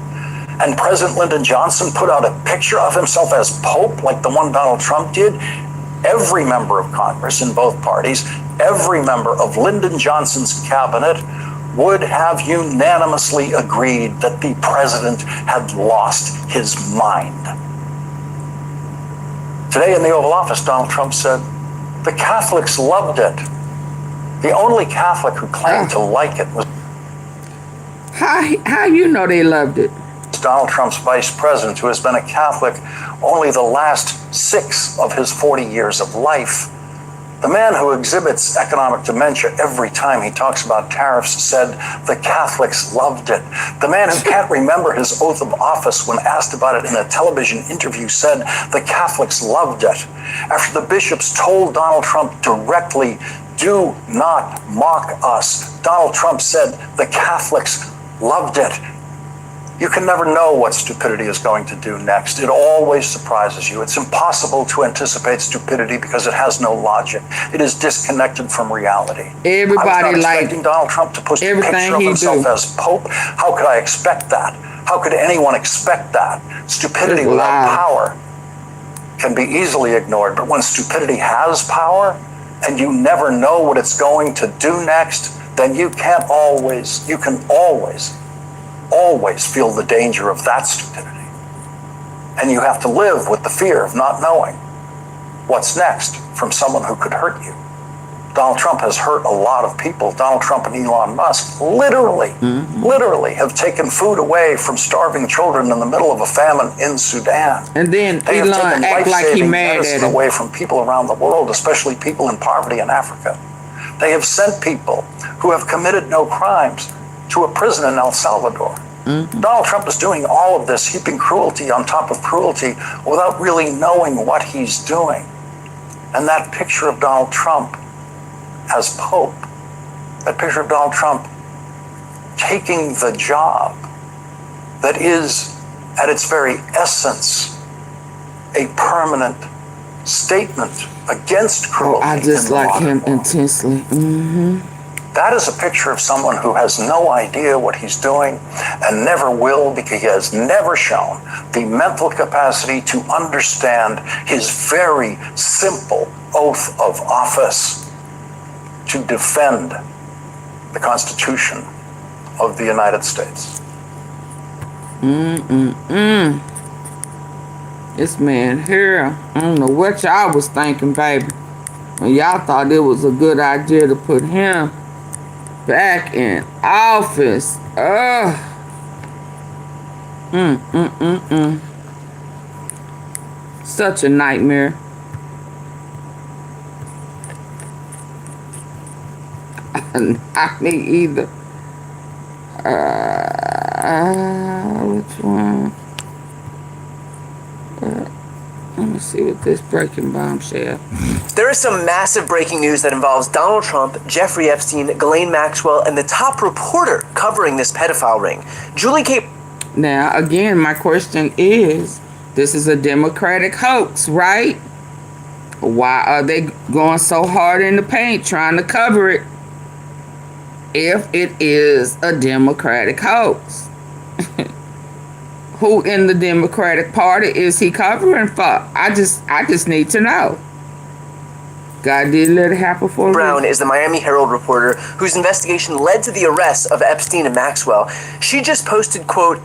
E: and President Lyndon Johnson put out a picture of himself as Pope like the one Donald Trump did, every member of Congress in both parties, every member of Lyndon Johnson's cabinet would have unanimously agreed that the president had lost his mind. Today in the Oval Office, Donald Trump said, the Catholics loved it. The only Catholic who claimed to like it was...
A: How you know they loved it?
E: Donald Trump's vice president, who has been a Catholic only the last 6 of his 40 years of life. The man who exhibits economic dementia every time he talks about tariffs said the Catholics loved it. The man who can't remember his oath of office when asked about it in a television interview said the Catholics loved it. After the bishops told Donald Trump directly, do not mock us, Donald Trump said the Catholics loved it. You can never know what stupidity is going to do next. It always surprises you. It's impossible to anticipate stupidity because it has no logic. It is disconnected from reality.
A: Everybody
E: I was not
A: like
E: expecting Donald Trump to post a picture of himself as Pope. How could I expect that? How could anyone expect that? Stupidity without power can be easily ignored, but when stupidity has power and you never know what it's going to do next, then you can always feel the danger of that stupidity. And you have to live with the fear of not knowing what's next from someone who could hurt you. Donald Trump has hurt a lot of people. Donald Trump and Elon Musk literally have taken food away from starving children in the middle of a famine in Sudan.
A: And then
E: they
A: Elon
E: have taken
A: act like he mad at him.
E: away from people around the world, especially people in poverty in Africa. They have sent people who have committed no crimes to a prison in El Salvador. Donald Trump is doing all of this, heaping cruelty on top of cruelty without really knowing what he's doing. And that picture of Donald Trump as Pope, that picture of Donald Trump taking the job that is, at its very essence, a permanent statement against cruelty.
A: I just like him intensely.
E: That is a picture of someone who has no idea what he's doing and never will, because he has never shown the mental capacity to understand his very simple oath of office to defend the Constitution of the United States.
A: This man here, I don't know what y'all was thinking, baby. When y'all thought it was a good idea to put him back in office. Such a nightmare. Not me either. Which one? Let me see what this breaking bombshell.
L: There is some massive breaking news that involves Donald Trump, Jeffrey Epstein, Ghislaine Maxwell, and the top reporter covering this pedophile ring, Julie K.
A: Now, again, my question is, this is a Democratic hoax, right? Why are they going so hard in the paint trying to cover it if it is a Democratic hoax? Who in the Democratic Party is he covering for? I just need to know. God did let it happen for
L: Brown is the Miami Herald reporter whose investigation led to the arrest of Epstein and Maxwell. She just posted, quote,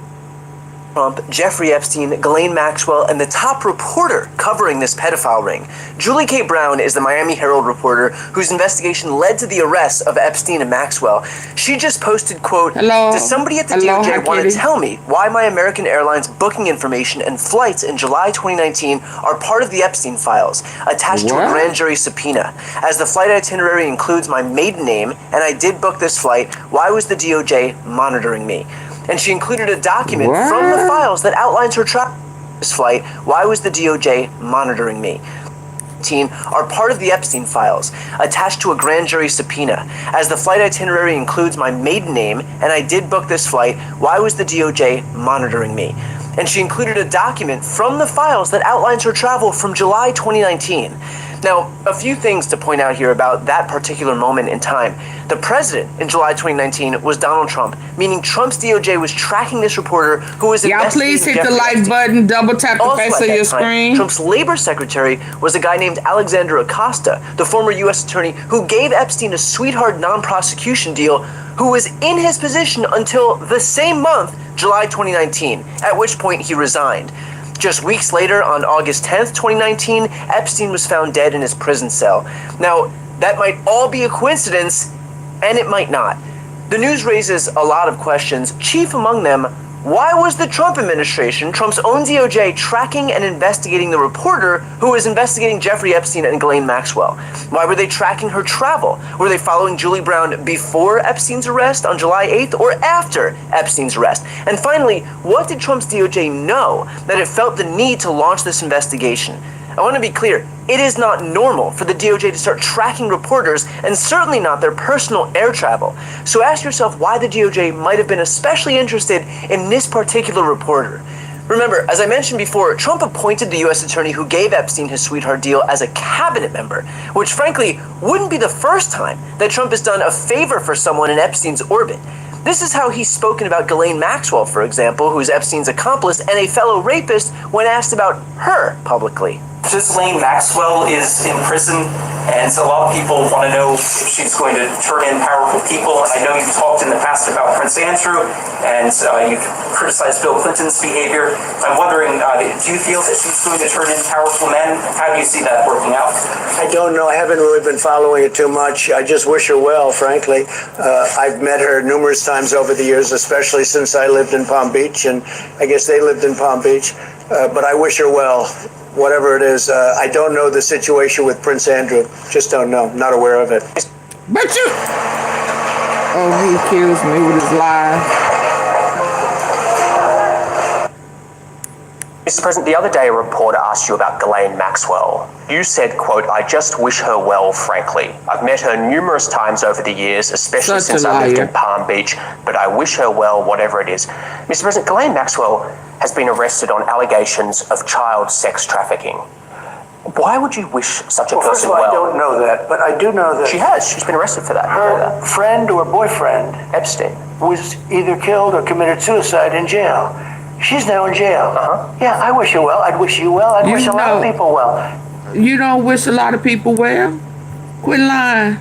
L: Trump, Jeffrey Epstein, Ghislaine Maxwell, and the top reporter covering this pedophile ring. Julie K. Brown is the Miami Herald reporter whose investigation led to the arrest of Epstein and Maxwell. She just posted, quote, "Does somebody at the DOJ want to tell me why my American Airlines booking information and flights in July 2019 are part of the Epstein files, attached to a grand jury subpoena? As the flight itinerary includes my maiden name, and I did book this flight, why was the DOJ monitoring me?" And she included a document from the files that outlines her travel this flight. Why was the DOJ monitoring me? Are part of the Epstein files, attached to a grand jury subpoena. As the flight itinerary includes my maiden name, and I did book this flight, why was the DOJ monitoring me? And she included a document from the files that outlines her travel from July 2019. Now, a few things to point out here about that particular moment in time. The president in July 2019 was Donald Trump, meaning Trump's DOJ was tracking this reporter who was investigating
A: please hit the like button, double tap the face of your screen.
L: Trump's labor secretary was a guy named Alexander Acosta, the former U.S. attorney who gave Epstein a sweetheart non-prosecution deal, who was in his position until the same month, July 2019, at which point he resigned. Just weeks later, on August 10th, 2019, Epstein was found dead in his prison cell. Now, that might all be a coincidence, and it might not. The news raises a lot of questions, chief among them, why was the Trump administration, Trump's own DOJ, tracking and investigating the reporter who was investigating Jeffrey Epstein and Ghislaine Maxwell? Why were they tracking her travel? Were they following Julie Brown before Epstein's arrest on July 8th or after Epstein's arrest? And finally, what did Trump's DOJ know that it felt the need to launch this investigation? I want to be clear, it is not normal for the DOJ to start tracking reporters, and certainly not their personal air travel. So ask yourself why the DOJ might have been especially interested in this particular reporter. Remember, as I mentioned before, Trump appointed the U.S. attorney who gave Epstein his sweetheart deal as a cabinet member, which frankly wouldn't be the first time that Trump has done a favor for someone in Epstein's orbit. This is how he's spoken about Ghislaine Maxwell, for example, who's Epstein's accomplice and a fellow rapist, when asked about her publicly.
M: Ghislaine Maxwell is in prison, and so a lot of people want to know if she's going to turn in powerful people. I know you've talked in the past about Prince Andrew, and you criticized Bill Clinton's behavior. I'm wondering, do you feel that she's going to turn in powerful men? How do you see that working out?
G: I don't know. I haven't really been following it too much. I just wish her well, frankly. I've met her numerous times over the years, especially since I lived in Palm Beach, and I guess they lived in Palm Beach. But I wish her well. Whatever it is, I don't know the situation with Prince Andrew. Just don't know. Not aware of it.
A: But you... Oh, he accused me with his lies.
N: Mr. President, the other day a reporter asked you about Ghislaine Maxwell. You said, quote, "I just wish her well, frankly. I've met her numerous times over the years, especially since I lived in Palm Beach, but I wish her well, whatever it is." Mr. President, Ghislaine Maxwell has been arrested on allegations of child sex trafficking. Why would you wish such a person
G: first of all,
N: well?
G: I don't know that, but I do know that
N: she has. She's been arrested for that.
G: Her friend or boyfriend,
N: Epstein,
G: was either killed or committed suicide in jail. She's now in jail. Yeah, I wish her well. I'd wish you well. I'd wish a lot of people well.
A: You don't wish a lot of people well? Quit lying.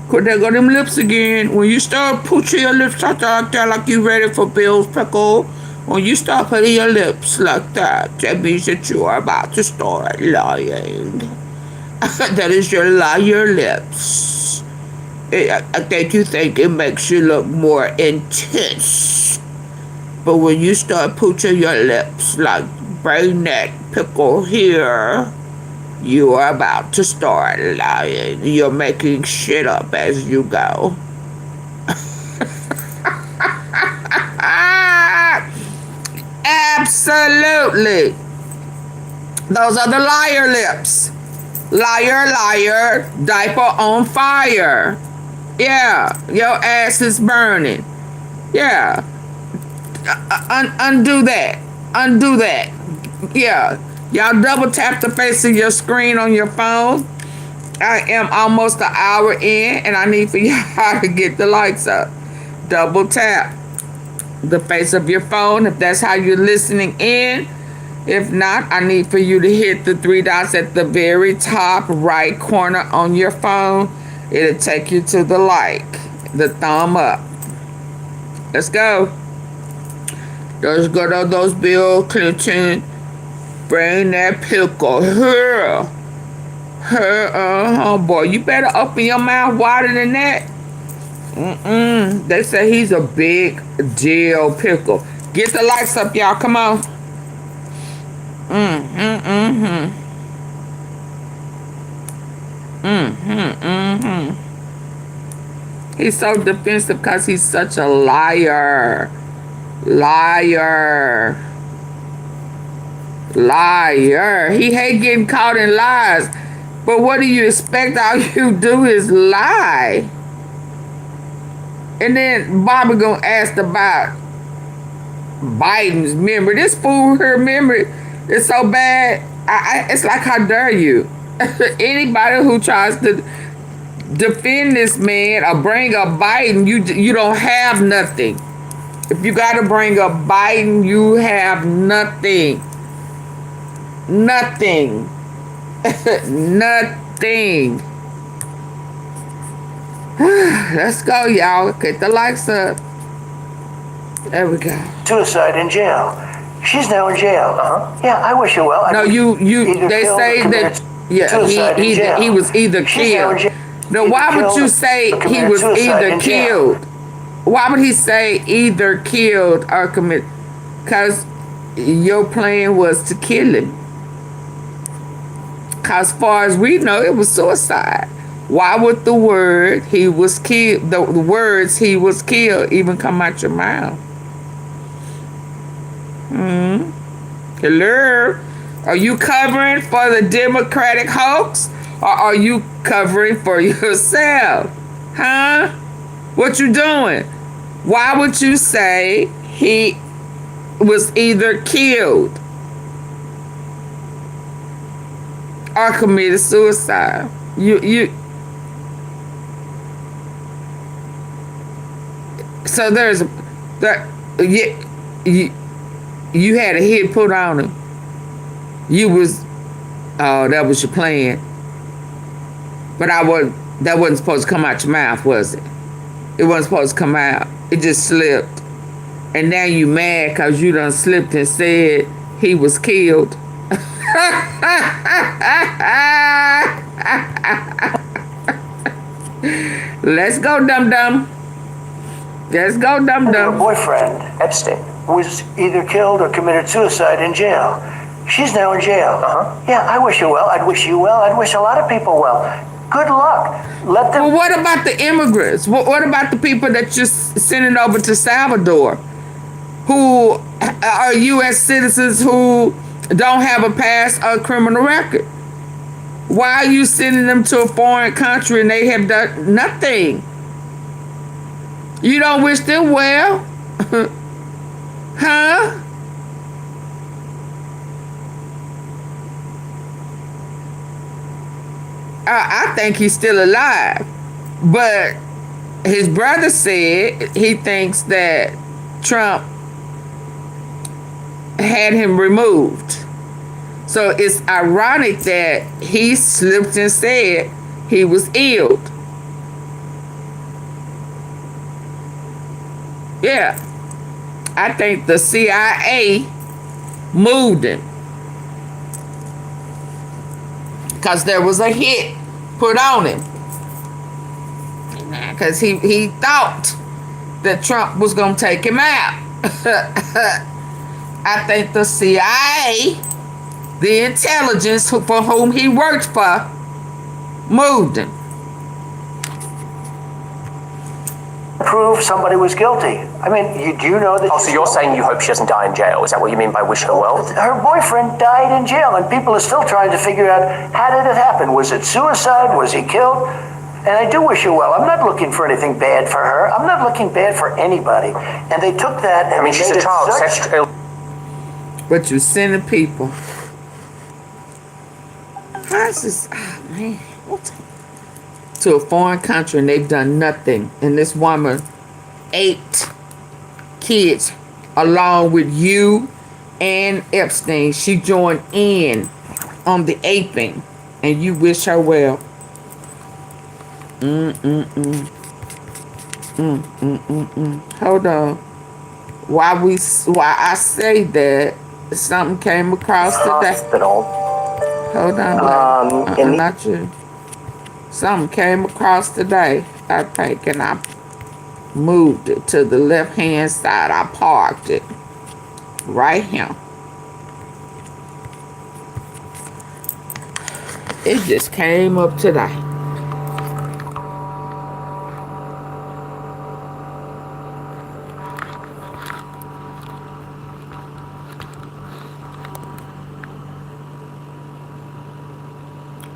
A: Cause there go them lips again. When you start putting your lips out there like you ready for Bill's pickle, when you start putting your lips like that, that means that you are about to start lying. That is your liar lips. I think you think it makes you look more intense. But when you start putting your lips like bring that pickle here, you are about to start lying. You're making shit up as you go. Absolutely. Those are the liar lips. Liar, liar, diaper on fire. Yeah, your ass is burning. Yeah. Undo that. Undo that. Yeah. Y'all double tap the face of your screen on your phone. I am almost an hour in, and I need for y'all to get the lights up. Double tap the face of your phone if that's how you're listening in. If not, I need for you to hit the 3 dots at the very top right corner on your phone. It'll take you to the like, the thumb up. Let's go. Go to those Bill Clinton. Bring that pickle here. Boy, you better open your mouth wider than that. They say he's a big deal pickle. Get the lights up, y'all. Come on. He's so defensive because he's such a liar. Liar. He hate getting caught in lies. But what do you expect? All you do is lie. And then Bobby gonna ask about Biden's memory. This fool, her memory is so bad. It's like, how dare you? Anybody who tries to defend this man or bring up Biden, you don't have nothing. If you got to bring up Biden, you have nothing. Nothing. Nothing. Let's go, y'all. Get the lights up. There we go.
I: Suicide in jail. She's now in jail. Yeah, I wish you well.
A: No, they say that, he was either killed. No, why would you say he was either killed? Why would he say either killed or committed? Because your plan was to kill him. Because as far as we know, it was suicide. Why would the word he was killed, the words he was killed even come out your mouth? Hello? Are you covering for the Democratic hoax? Or are you covering for yourself? Huh? What you doing? Why would you say he was either killed or committed suicide? So you had a hit put on him. That was your plan. But that wasn't supposed to come out your mouth, was it? It wasn't supposed to come out. It just slipped. And now you mad because you done slipped and said he was killed. Let's go, dum-dum. Let's go, dum-dum.
I: Her boyfriend, Epstein, was either killed or committed suicide in jail. She's now in jail. Yeah, I wish you well. I'd wish you well. I'd wish a lot of people well. Good luck. Let them.
A: Well, what about the immigrants? What about the people that you're sending over to Salvador, who are U.S. citizens who don't have a past or criminal record? Why are you sending them to a foreign country and they have done nothing? You don't wish them well? Huh? I think he's still alive. But his brother said he thinks that Trump had him removed. So it's ironic that he slipped and said he was ill. Yeah. I think the CIA moved him. Because there was a hit put on him. Because he thought that Trump was going to take him out. I think the CIA, the intelligence for whom he worked for, moved him.
I: Prove somebody was guilty. I mean, do you know that?
N: Oh, so you're saying you hope she doesn't die in jail? Is that what you mean by wish her well?
I: Her boyfriend died in jail, and people are still trying to figure out, how did it happen? Was it suicide? Was he killed? And I do wish her well. I'm not looking for anything bad for her. I'm not looking bad for anybody. And they took that and
N: she's a child.
A: But you're sending people. How's this? Oh, man. What? To a foreign country and they've done nothing. And this woman, 8 kids, along with you and Epstein, she joined in on the aping, and you wish her well. Hold on. Why I say that, something came across today.
O: Hospital.
A: Hold on, not you. Something came across today, I think, and I moved it to the left-hand side. I parked it right here. It just came up today.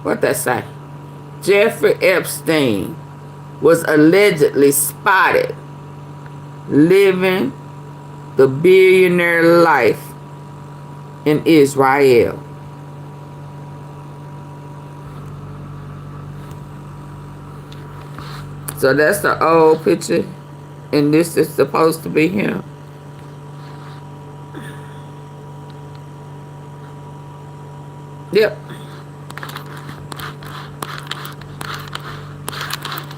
A: What that say? Jeffrey Epstein was allegedly spotted living the billionaire life in Israel. So that's the old picture, and this is supposed to be him. Yep.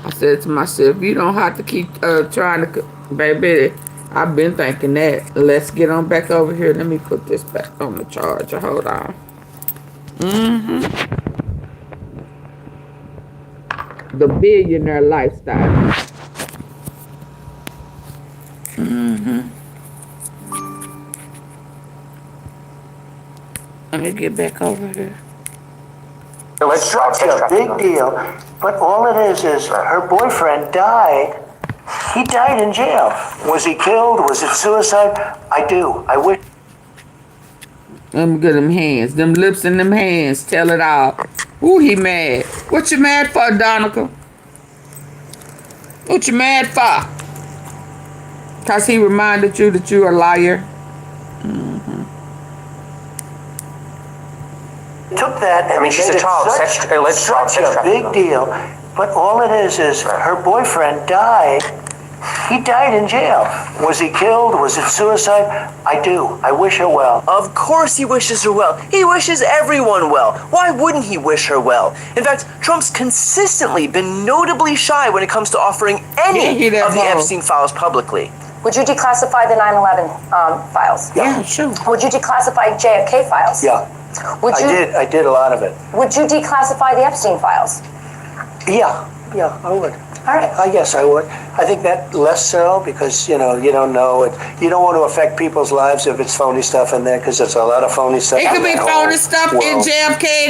A: I said to myself, you don't have to keep trying to, baby, I've been thinking that. Let's get on back over here. Let me put this back on the charger. Hold on. The billionaire lifestyle. Let me get back over here.
G: It's such a big deal, but all it is her boyfriend died. He died in jail. Was he killed? Was it suicide? I wish.
A: Them good, them hands, them lips and them hands tell it all. Ooh, he mad. What you mad for, Donica? What you mad for? Cause he reminded you that you're a liar.
G: Took that. I mean, she's a child. Such a big deal, but all it is her boyfriend died. He died in jail. Was he killed? Was it suicide? I wish her well.
L: Of course he wishes her well. He wishes everyone well. Why wouldn't he wish her well? In fact, Trump's consistently been notably shy when it comes to offering any of the Epstein files publicly.
F: Would you declassify the 9/11 files?
G: Yeah, sure.
F: Would you declassify JFK files?
G: Yeah. I did a lot of it.
F: Would you declassify the Epstein files?
G: Yeah, I would.
F: All right.
G: I guess I would. I think that less so because, you don't know it. You don't want to affect people's lives if it's phony stuff in there because there's a lot of phony stuff.
A: It could be phony stuff in JFK.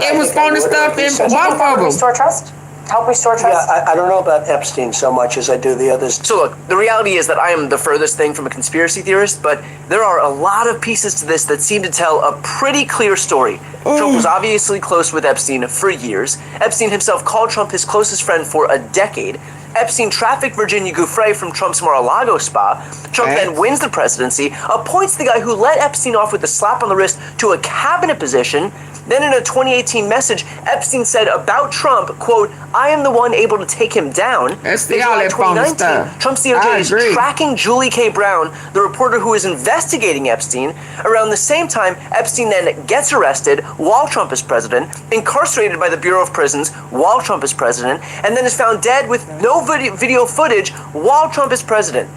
A: It was phony stuff in one of them.
F: Restore trust? Help restore trust?
G: Yeah, I don't know about Epstein so much as I do the others.
L: So look, the reality is that I am the furthest thing from a conspiracy theorist, but there are a lot of pieces to this that seem to tell a pretty clear story. Trump was obviously close with Epstein for years. Epstein himself called Trump his closest friend for a decade. Epstein trafficked Virginia Giuffre from Trump's Mar-a-Lago spa. Trump then wins the presidency, appoints the guy who let Epstein off with a slap on the wrist to a cabinet position. Then in a 2018 message, Epstein said about Trump, quote, I am the one able to take him down.
A: That's the all that phony stuff.
L: Trump's DOJ is tracking Julie K. Brown, the reporter who is investigating Epstein. Around the same time, Epstein then gets arrested while Trump is president, incarcerated by the Bureau of Prisons while Trump is president, and then is found dead with no video footage while Trump is president.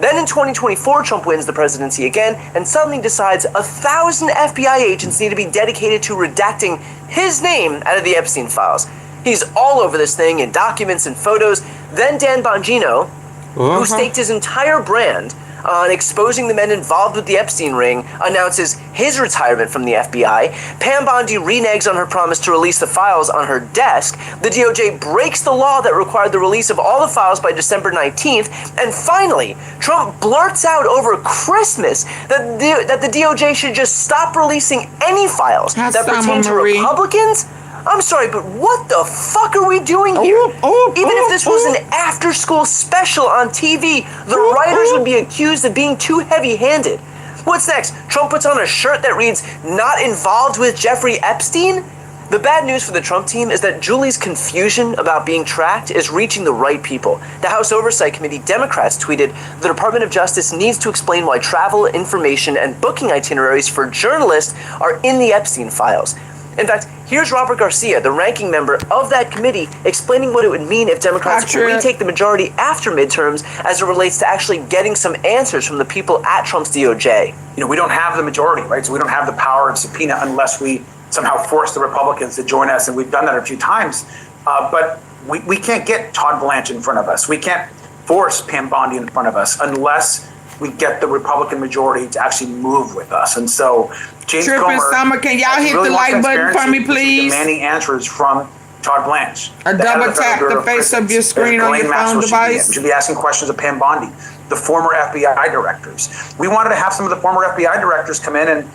L: Then in 2024, Trump wins the presidency again and suddenly decides 1,000 FBI agents need to be dedicated to redacting his name out of the Epstein files. He's all over this thing in documents and photos. Then Dan Bongino, who staked his entire brand on exposing the men involved with the Epstein ring, announces his retirement from the FBI. Pam Bondi reneges on her promise to release the files on her desk. The DOJ breaks the law that required the release of all the files by December 19th. And finally, Trump blurts out over Christmas that the DOJ should just stop releasing any files that pertain to Republicans. I'm sorry, but what the fuck are we doing here? Even if this was an after-school special on TV, the writers would be accused of being too heavy-handed. What's next? Trump puts on a shirt that reads, "Not involved with Jeffrey Epstein"? The bad news for the Trump team is that Julie's confusion about being tracked is reaching the right people. The House Oversight Committee Democrats tweeted, the Department of Justice needs to explain why travel information and booking itineraries for journalists are in the Epstein files. In fact, Here's Robert Garcia, the ranking member of that committee, explaining what it would mean if Democrats retake the majority after midterms as it relates to actually getting some answers from the people at Trump's DOJ.
O: We don't have the majority, right? So we don't have the power of subpoena unless we somehow force the Republicans to join us, and we've done that a few times. But we can't get Todd Blanche in front of us. We can't force Pam Bondi in front of us unless we get the Republican majority to actually move with us. And so James Comer,
A: Summer, can y'all hit the like button for me, please?
O: Demanding answers from Todd Blanche.
A: Double tap the face of your screen on your phone device.
O: We should be asking questions of Pam Bondi, the former FBI directors. We wanted to have some of the former FBI directors come in, and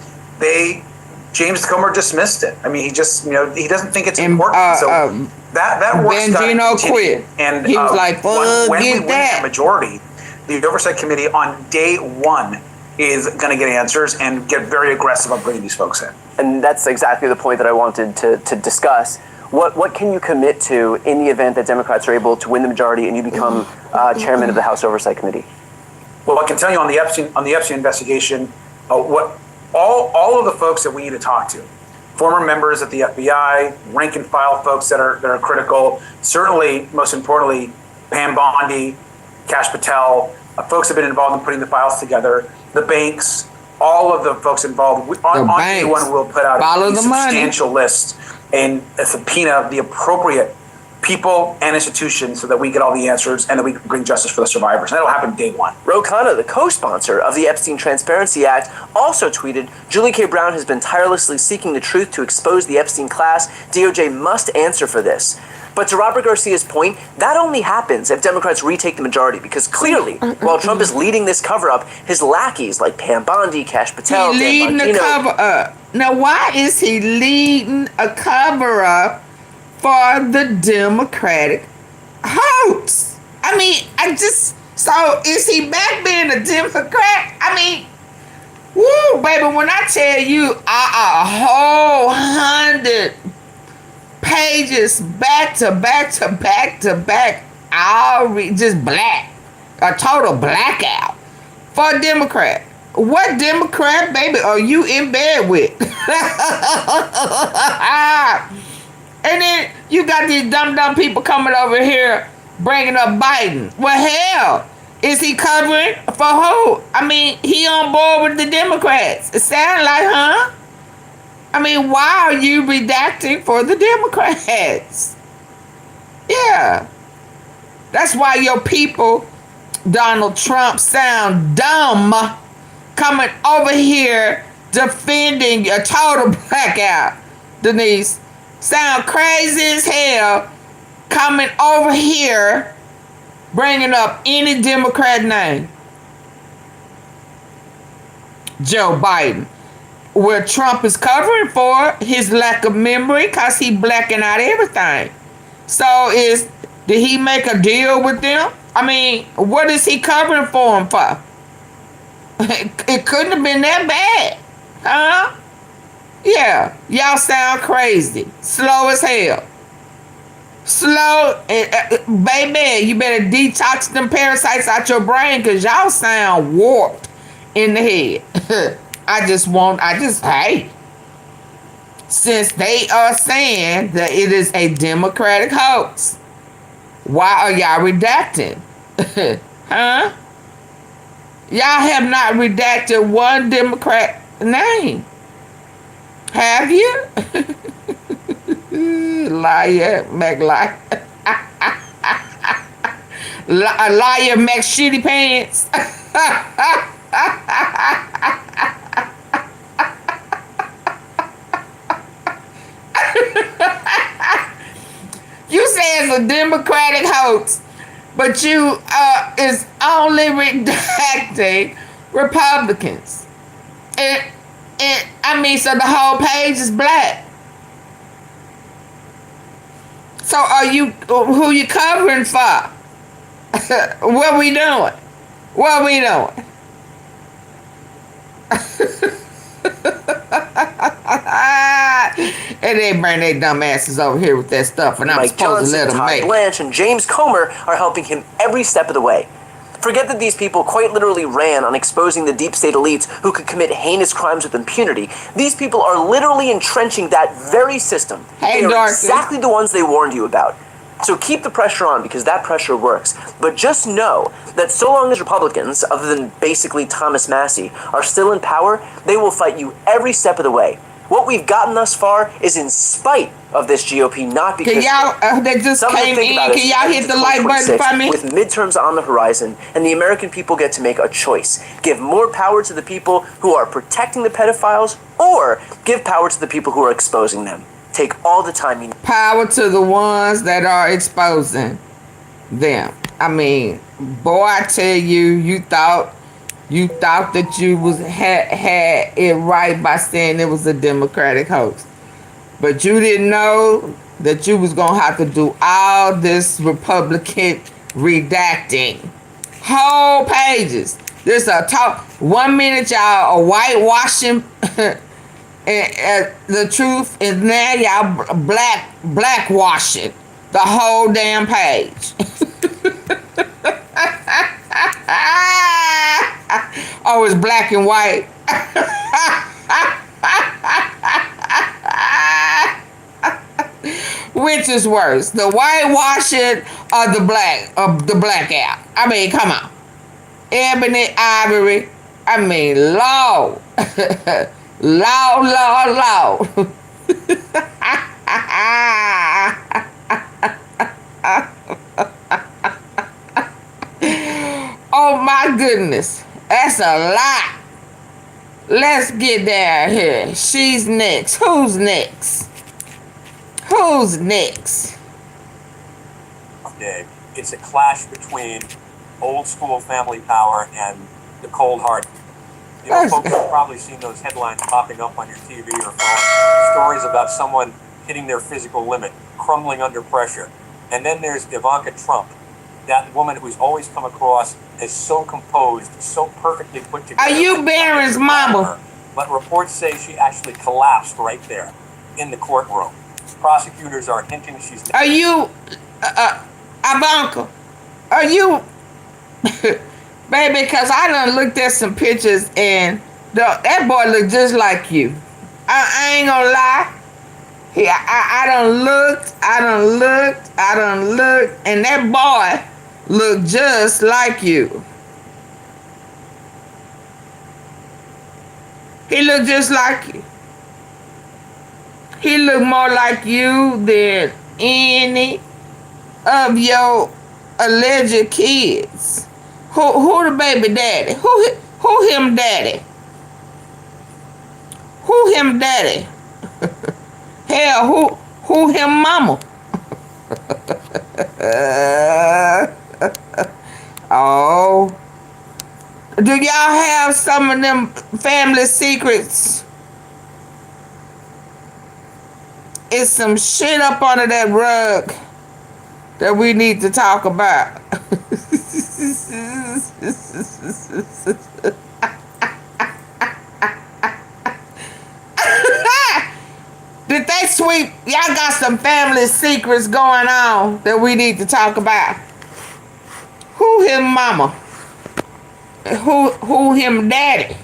O: James Comer dismissed it. I mean, he just, he doesn't think it's important. So that work's got to continue. And
A: he was like,
O: when we win that majority, the Oversight Committee on day one is going to get answers and get very aggressive on bringing these folks in.
L: And that's exactly the point that I wanted to discuss. What can you commit to in the event that Democrats are able to win the majority and you become chairman of the House Oversight Committee?
O: Well, I can tell you on the Epstein investigation, what all of the folks that we need to talk to, former members at the FBI, rank and file folks that are critical, certainly, most importantly, Pam Bondi, Kash Patel, folks have been involved in putting the files together, the banks, all of the folks involved. On day one, we'll put out a substantial list and a subpoena of the appropriate people and institutions so that we get all the answers and that we can bring justice for the survivors. And that'll happen day one.
L: Ro Khanna, the co-sponsor of the Epstein Transparency Act, also tweeted, Julie K. Brown has been tirelessly seeking the truth to expose the Epstein class. DOJ must answer for this. But to Robert Garcia's point, that only happens if Democrats retake the majority, because clearly, while Trump is leading this cover-up, his lackeys like Pam Bondi, Kash Patel,
A: He's leading the cover-up. Now, why is he leading a cover-up for the Democratic hoax? I mean, so is he back being a Democrat? I mean, woo, baby, when I tell you a whole 100 pages back to back to back to back, just black, a total blackout for a Democrat. What Democrat, baby, are you in bed with? And then you got these dumb people coming over here bringing up Biden. Well, hell, is he covering for who? I mean, he on board with the Democrats. It sounds like, huh? I mean, why are you redacting for the Democrats? Yeah. That's why your people, Donald Trump, sound dumb coming over here defending a total blackout. Denise, sound crazy as hell coming over here bringing up any Democrat name. Joe Biden. Where Trump is covering for his lack of memory because he blacking out everything. So did he make a deal with them? I mean, what is he covering for them for? It couldn't have been that bad. Huh? Yeah. Y'all sound crazy. Slow as hell. Slow. Baby, you better detox them parasites out your brain because y'all sound warped in the head. Hey, since they are saying that it is a Democratic hoax, why are y'all redacting? Huh? Y'all have not redacted one Democrat name. Have you? Liar, McLiar. Liar, Mac Shitty Pants. You say it's a Democratic hoax, but you is only redacting Republicans. And I mean, so the whole page is black. So who you covering for? What we doing? What we doing? And they bring their dumb asses over here with that stuff, and I'm supposed to let them make.
L: Todd Blanche and James Comer are helping him every step of the way. Forget that these people quite literally ran on exposing the deep state elites who could commit heinous crimes with impunity. These people are literally entrenching that very system. They are exactly the ones they warned you about. So keep the pressure on, because that pressure works. But just know that so long as Republicans, other than basically Thomas Massey, are still in power, they will fight you every step of the way. What we've gotten thus far is in spite of this GOP, not because...
A: Can y'all, that just came in, can y'all hit the like button for me?
L: With midterms on the horizon, and the American people get to make a choice. Give more power to the people who are protecting the pedophiles, or give power to the people who are exposing them. Take all the time you need.
A: Power to the ones that are exposing them. I mean, boy, I tell you, you thought that you had it right by saying it was a Democratic hoax. But you didn't know that you was going to have to do all this Republican redacting. Whole pages. There's a talk. 1 minute y'all are whitewashing and the truth, and now y'all blackwashing the whole damn page. Oh, it's black and white. Which is worse, the whitewashing or the blackout? I mean, come on. Ebony, ivory. I mean, law. Law. Oh my goodness. That's a lot. Let's get down here. She's next. Who's next? Who's next?
P: It's a clash between old school family power and the cold hard. You know, folks have probably seen those headlines popping up on your TV or phone. Stories about someone hitting their physical limit, crumbling under pressure. And then there's Ivanka Trump, that woman who's always come across as so composed, so perfectly put together.
A: Are you Barron's mama?
P: But reports say she actually collapsed right there in the courtroom. Prosecutors are hinting she's...
A: Are you, Ivanka? Are you... Baby, because I done looked at some pictures and that boy looked just like you. I ain't gonna lie. I done looked, and that boy looked just like you. He looked just like you. He looked more like you than any of your alleged kids. Who the baby daddy? Who him daddy? Who him daddy? Hell, who him mama? Oh. Do y'all have some of them family secrets? It's some shit up under that rug that we need to talk about. Did they sweep? Y'all got some family secrets going on that we need to talk about. Who him mama? Who him daddy?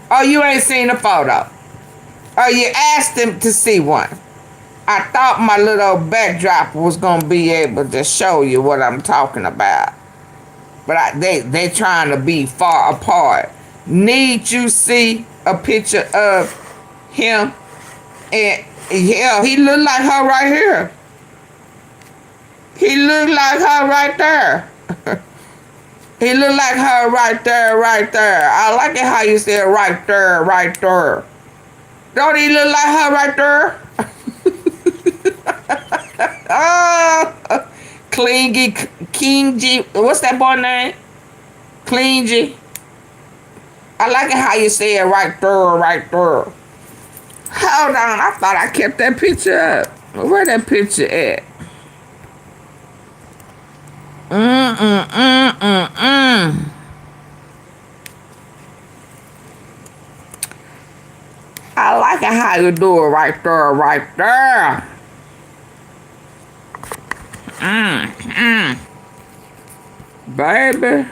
A: Oh, you ain't seen a photo. Oh, you asked him to see one. I thought my little backdrop was gonna be able to show you what I'm talking about, but they trying to be far apart. Need you see a picture of him? And yeah, he look like her right here. He look like her right there. He look like her right there, right there. I like it how you said right there, right there. Don't he look like her right there? Cleangy, what's that boy name? Cleangy. I like it how you say it right there, right there. Hold on, I thought I kept that picture up. Where that picture at? I like it how you do it right there, right there. Baby.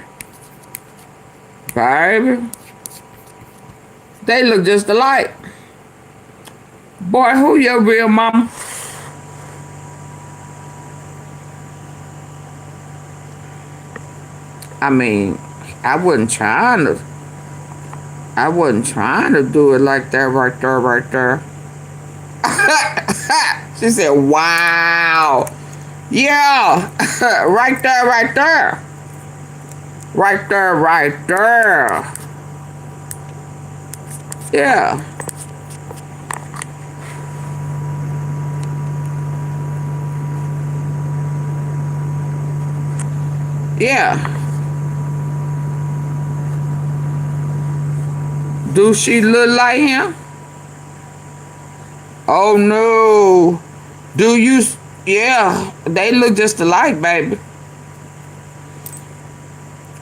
A: Baby. They look just alike. Boy, who your real mama? I mean, I wasn't trying to do it like that right there. She said, wow. Yeah. Right there. Right there. Yeah. Yeah. Do she look like him? Oh no. Do you? Yeah, they look just alike, baby.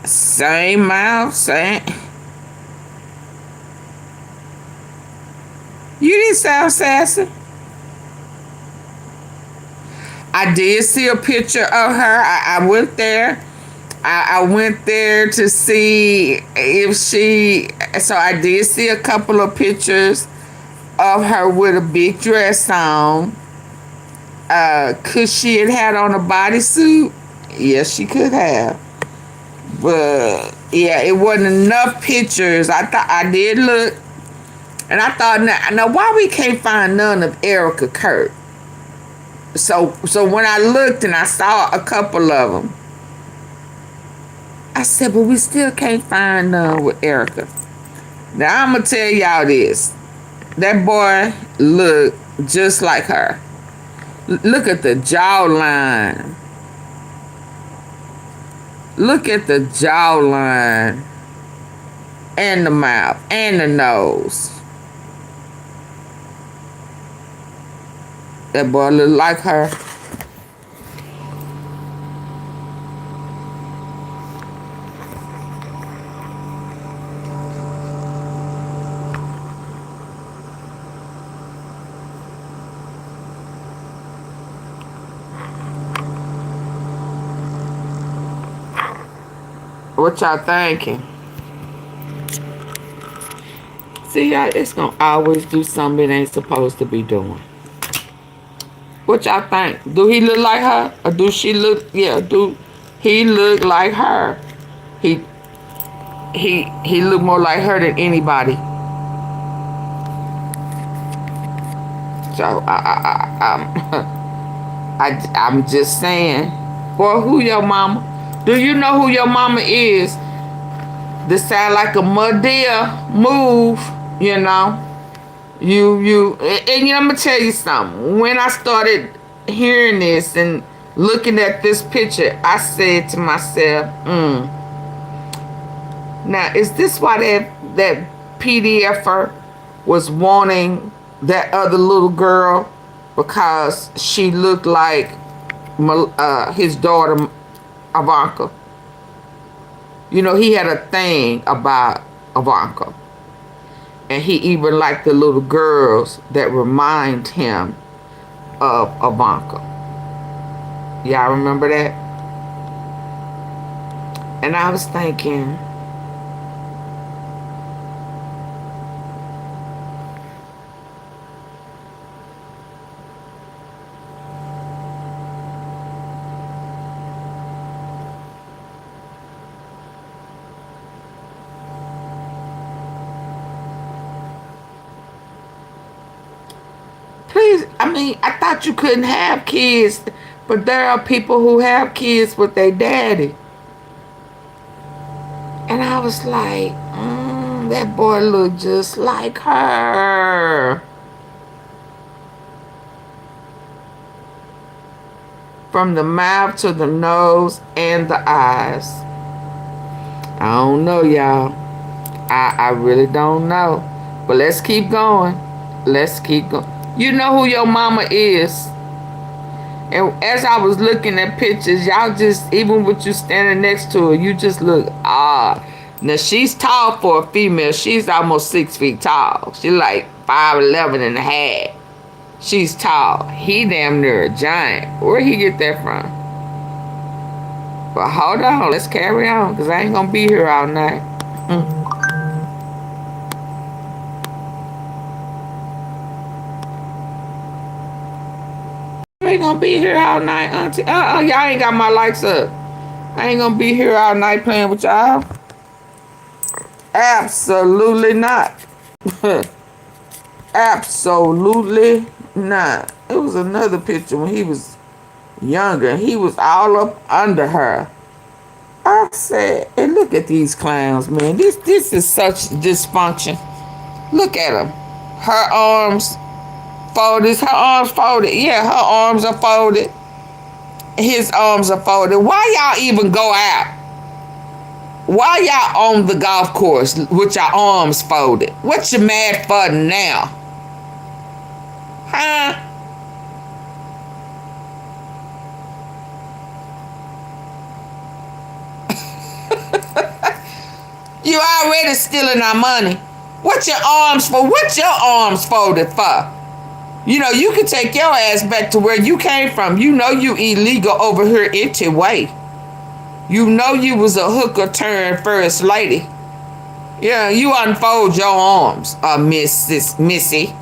A: Same mouth, same. You didn't sound sassy. I did see a picture of her. I went there. I went there to see if she, so I did see a couple of pictures of her with a big dress on. Could she have had on a bodysuit? Yes, she could have. But yeah, it wasn't enough pictures. I did look, and I thought, now why we can't find none of Erica Kurt? So when I looked and I saw a couple of them, I said, but we still can't find none with Erica. Now I'm gonna tell y'all this: that boy looked just like her. Look at the jawline. Look at the jawline and the mouth and the nose. That boy look like her. What y'all thinking? See, y'all, it's gonna always do something it ain't supposed to be doing. What y'all think? Do he look like her? Or do she look, yeah, do he look like her? He look more like her than anybody. So I'm just saying, boy, who your mama? Do you know who your mama is? This sound like a Madea move, you know. And you know, I'm gonna tell you something. When I started hearing this and looking at this picture, I said to myself, now is this why that PDFer was wanting that other little girl? Because she looked like his daughter Ivanka. You know, he had a thing about Ivanka. And he even liked the little girls that remind him of Ivanka. Y'all remember that? And I was thinking, I mean, I thought you couldn't have kids, but there are people who have kids with their daddy. And I was like, that boy looked just like her. From the mouth to the nose and the eyes. I don't know, y'all. I really don't know. But let's keep going. Let's keep going. You know who your mama is. And as I was looking at pictures, y'all just, even with you standing next to her, you just look odd. Now, she's tall for a female. She's almost 6 feet tall. She's like 5'11" and a half. She's tall. He damn near a giant. Where'd he get that from? But hold on, let's carry on, because I ain't gonna be here all night. I ain't gonna be here all night, auntie. Y'all ain't got my lights up. I ain't gonna be here all night playing with y'all. Absolutely not. Absolutely not. It was another picture when he was younger. He was all up under her. I said, and look at these clowns, man. This is such dysfunction. Look at them. Her arms folded. Her arms folded. Yeah, her arms are folded. His arms are folded. Why y'all even go out? Why y'all on the golf course with your arms folded? What you mad for now? Huh? You already stealing our money. What your arms for? What your arms folded for? You know, you can take your ass back to where you came from. You know you illegal over here anyway. You know you was a hooker turned first lady. Yeah, you unfold your arms, Missy.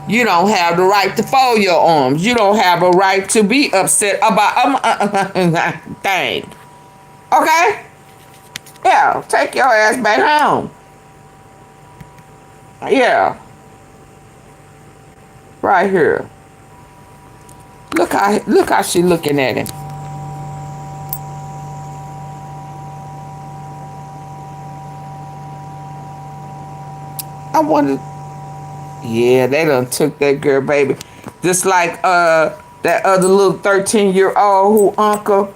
A: You don't have the right to fold your arms. You don't have a right to be upset about thing. Okay? Yeah, take your ass back home. Yeah. Right here. Look how she looking at him. I wonder. Yeah, they done took that girl, baby. Just like that other little 13-year-old who uncle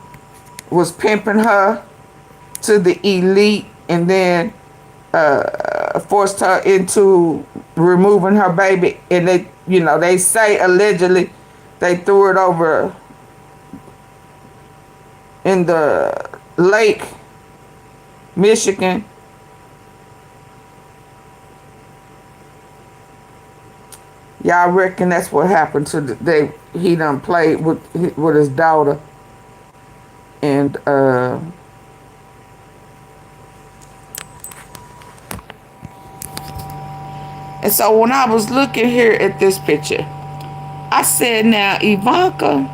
A: was pimping her to the elite and then forced her into removing her baby, and they say allegedly they threw it over in the lake, Michigan. Y'all reckon that's what happened to he done played with his daughter, and so when I was looking here at this picture, I said, now Ivanka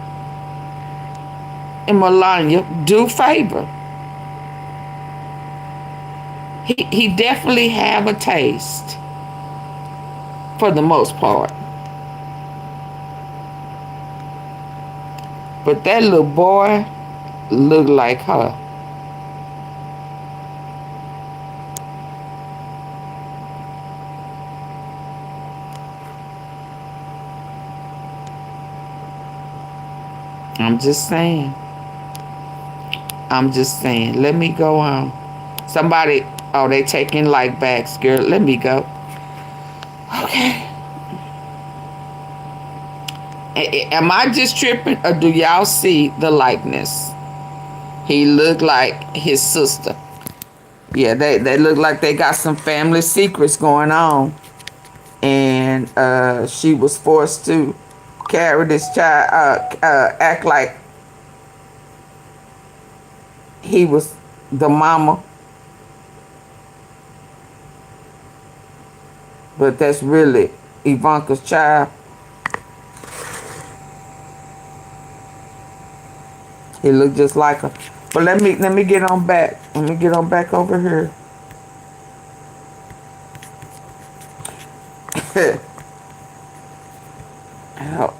A: and Melania do favor. He definitely have a taste for the most part. But that little boy looked like her. I'm just saying. Let me go on. Somebody, they taking like backs, girl. Let me go. Okay. Am I just tripping, or do y'all see the likeness? He looked like his sister. Yeah, they look like they got some family secrets going on. And she was forced to carry this child, act like he was the mama. But that's really Ivanka's child. He looked just like her. But let me get on back. Let me get on back over here.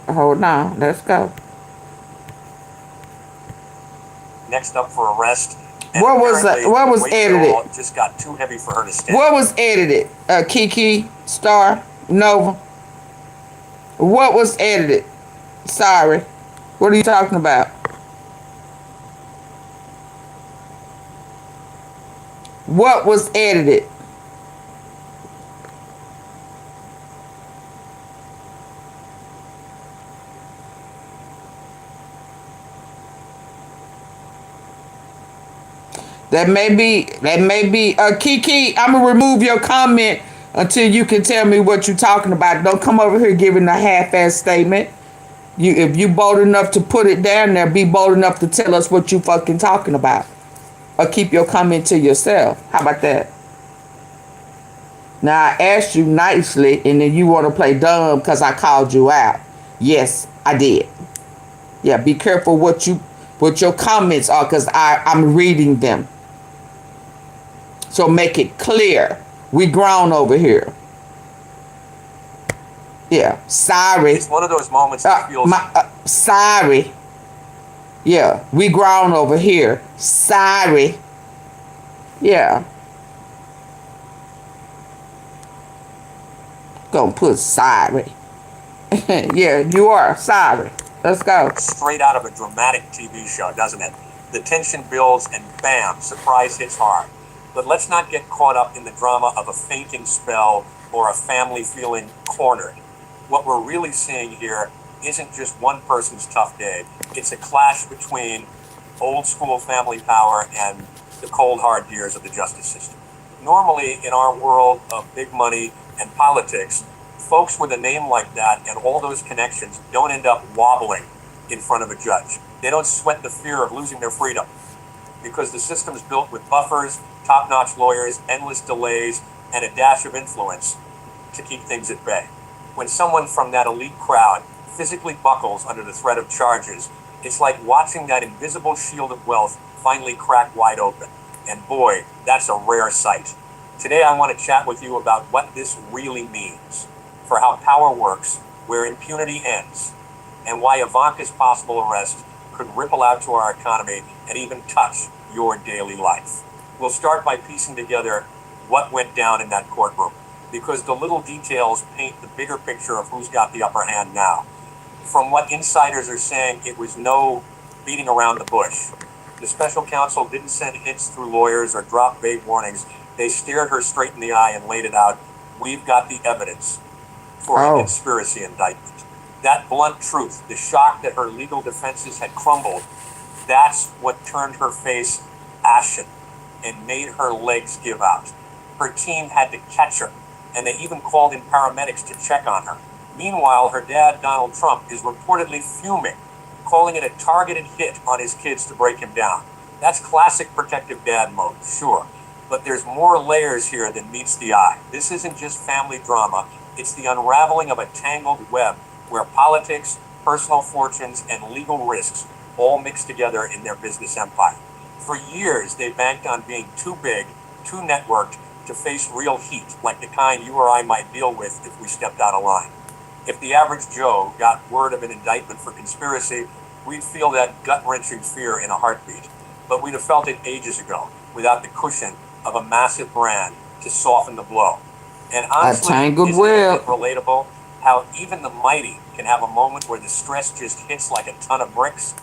A: Hold on. Let's go.
P: Next up for arrest.
A: What was edited?
P: Just got too heavy for her to stand.
A: What was edited? Kiki, Star, Nova. What was edited? Sorry. What are you talking about? What was edited? That may be Kiki, I'm gonna remove your comment until you can tell me what you're talking about. Don't come over here giving a half-ass statement. If you bold enough to put it down there, be bold enough to tell us what you fucking talking about. Or keep your comment to yourself. How about that? Now, I asked you nicely, and then you want to play dumb because I called you out. Yes, I did. Yeah, be careful what your comments are, because I'm reading them. So make it clear. We grown over here. Yeah, sorry.
P: It's one of those moments that feels...
A: sorry. Yeah, we grown over here. Sorry. Yeah. Gonna put sorry. Yeah, you are. Sorry. Let's go.
P: Straight out of a dramatic TV show, doesn't it? The tension builds and bam, surprise hits hard. But let's not get caught up in the drama of a fainting spell or a family feeling cornered. What we're really seeing here isn't just one person's tough day. It's a clash between old school family power and the cold hard years of the justice system. Normally, in our world of big money and politics, folks with a name like that and all those connections don't end up wobbling in front of a judge. They don't sweat the fear of losing their freedom because the system's built with buffers, top-notch lawyers, endless delays, and a dash of influence to keep things at bay. When someone from that elite crowd physically buckles under the threat of charges, it's like watching that invisible shield of wealth finally crack wide open. And boy, that's a rare sight. Today I want to chat with you about what this really means for how power works, where impunity ends, and why Ivanka's possible arrest could ripple out to our economy and even touch your daily life. We'll start by piecing together what went down in that courtroom, because the little details paint the bigger picture of who's got the upper hand now. From what insiders are saying, it was no beating around the bush. The special counsel didn't send hints through lawyers or drop vague warnings. They stared her straight in the eye and laid it out. We've got the evidence for a conspiracy indictment. That blunt truth, the shock that her legal defenses had crumbled, that's what turned her face ashen and made her legs give out. Her team had to catch her, and they even called in paramedics to check on her. Meanwhile, her dad, Donald Trump, is reportedly fuming, calling it a targeted hit on his kids to break him down. That's classic protective dad mode, sure. But there's more layers here than meets the eye. This isn't just family drama. It's the unraveling of a tangled web where politics, personal fortunes, and legal risks all mix together in their business empire. For years, they banked on being too big, too networked, to face real heat, like the kind you or I might deal with if we stepped out of line. If the average Joe got word of an indictment for conspiracy, we'd feel that gut-wrenching fear in a heartbeat. But we'd have felt it ages ago, without the cushion of a massive brand to soften the blow. And honestly, isn't it relatable how even the mighty can have a moment where the stress just hits like a ton of bricks?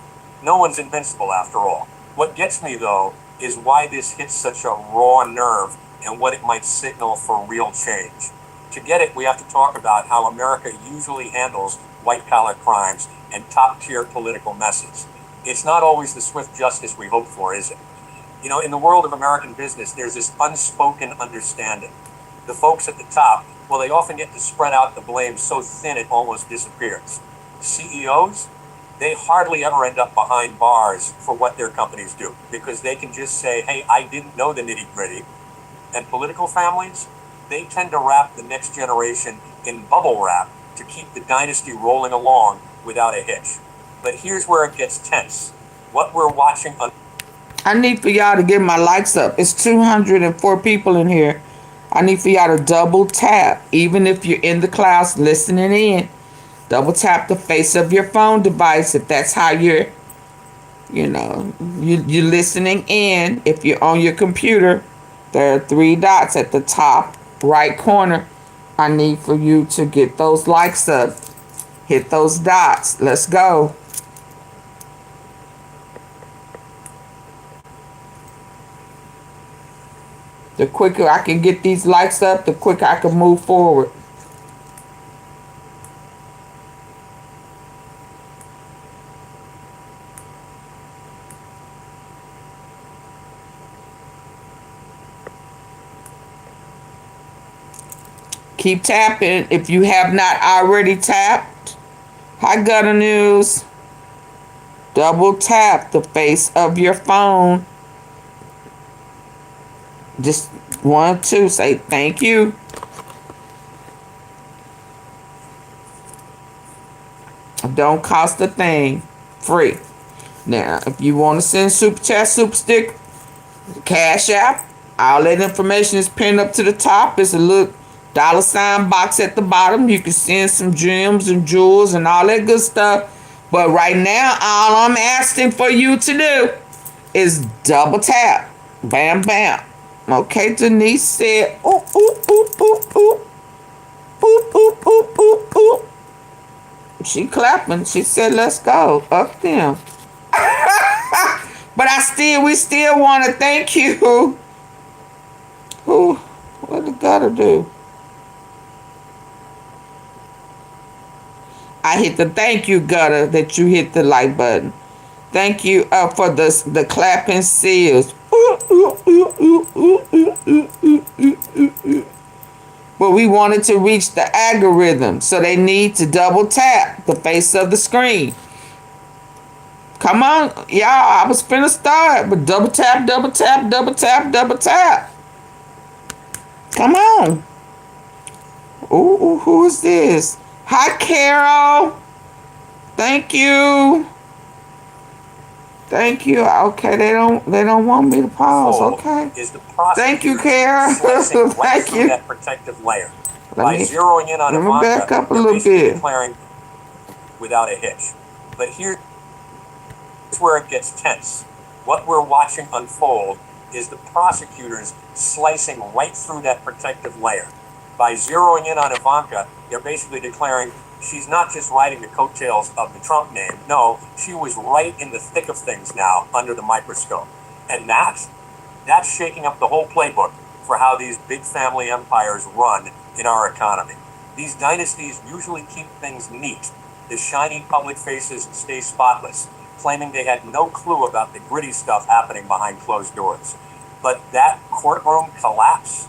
P: No one's invincible after all. What gets me, though, is why this hits such a raw nerve and what it might signal for real change. To get it, we have to talk about how America usually handles white-collar crimes and top-tier political messes. It's not always the swift justice we hope for, is it? You know, in the world of American business, there's this unspoken understanding. The folks at the top, well, they often get to spread out the blame so thin it almost disappears. CEOs, they hardly ever end up behind bars for what their companies do, because they can just say, hey, I didn't know the nitty-gritty. And political families, they tend to wrap the next generation in bubble wrap to keep the dynasty rolling along without a hitch. But here's where it gets tense. What we're watching...
A: I need for y'all to get my likes up. It's 204 people in here. I need for y'all to double tap, even if you're in the class listening in. Double tap the face of your phone device if that's how you're, you're listening in. If you're on your computer, there are 3 dots at the top right corner. I need for you to get those likes up. Hit those dots. Let's go. The quicker I can get these likes up, the quicker I can move forward. Keep tapping if you have not already tapped. Hi, Gutter News. Double tap the face of your phone. Just 1 or 2. Say thank you. Don't cost a thing. Free. Now, if you want to send super chat, super stick, Cash App, all that information is pinned up to the top. It's a little $ box at the bottom. You can send some gems and jewels and all that good stuff. But right now, all I'm asking for you to do is double tap. Bam, bam. Okay, Denise said, ooh, ooh, ooh, ooh, ooh. Ooh, ooh, ooh, ooh, ooh. She clapping. She said, let's go. Up them. But we still want to thank you. Who? What the Gutter do? I hit the thank you, Gutter, that you hit the like button. Thank you for the clapping seals. But we wanted to reach the algorithm, so they need to double tap the face of the screen. Come on, y'all. I was finna start, but double tap, double tap, double tap, double tap. Come on. Ooh, who is this? Hi, Carol. Thank you. Thank you. Okay, they don't want me to pause. Okay. Thank you, Carol. Thank you.
P: That protective layer. By zeroing in on Ivanka,
A: back up a
P: they're
A: little
P: basically
A: bit.
P: declaring without a hitch. But here's where it gets tense. What we're watching unfold is the prosecutors slicing right through that protective layer. By zeroing in on Ivanka, they're basically declaring she's not just riding the coattails of the Trump name. No, she was right in the thick of things now under the microscope. And that's shaking up the whole playbook for how these big family empires run in our economy. These dynasties usually keep things neat. The shiny public faces stay spotless, claiming they had no clue about the gritty stuff happening behind closed doors. But that courtroom collapse,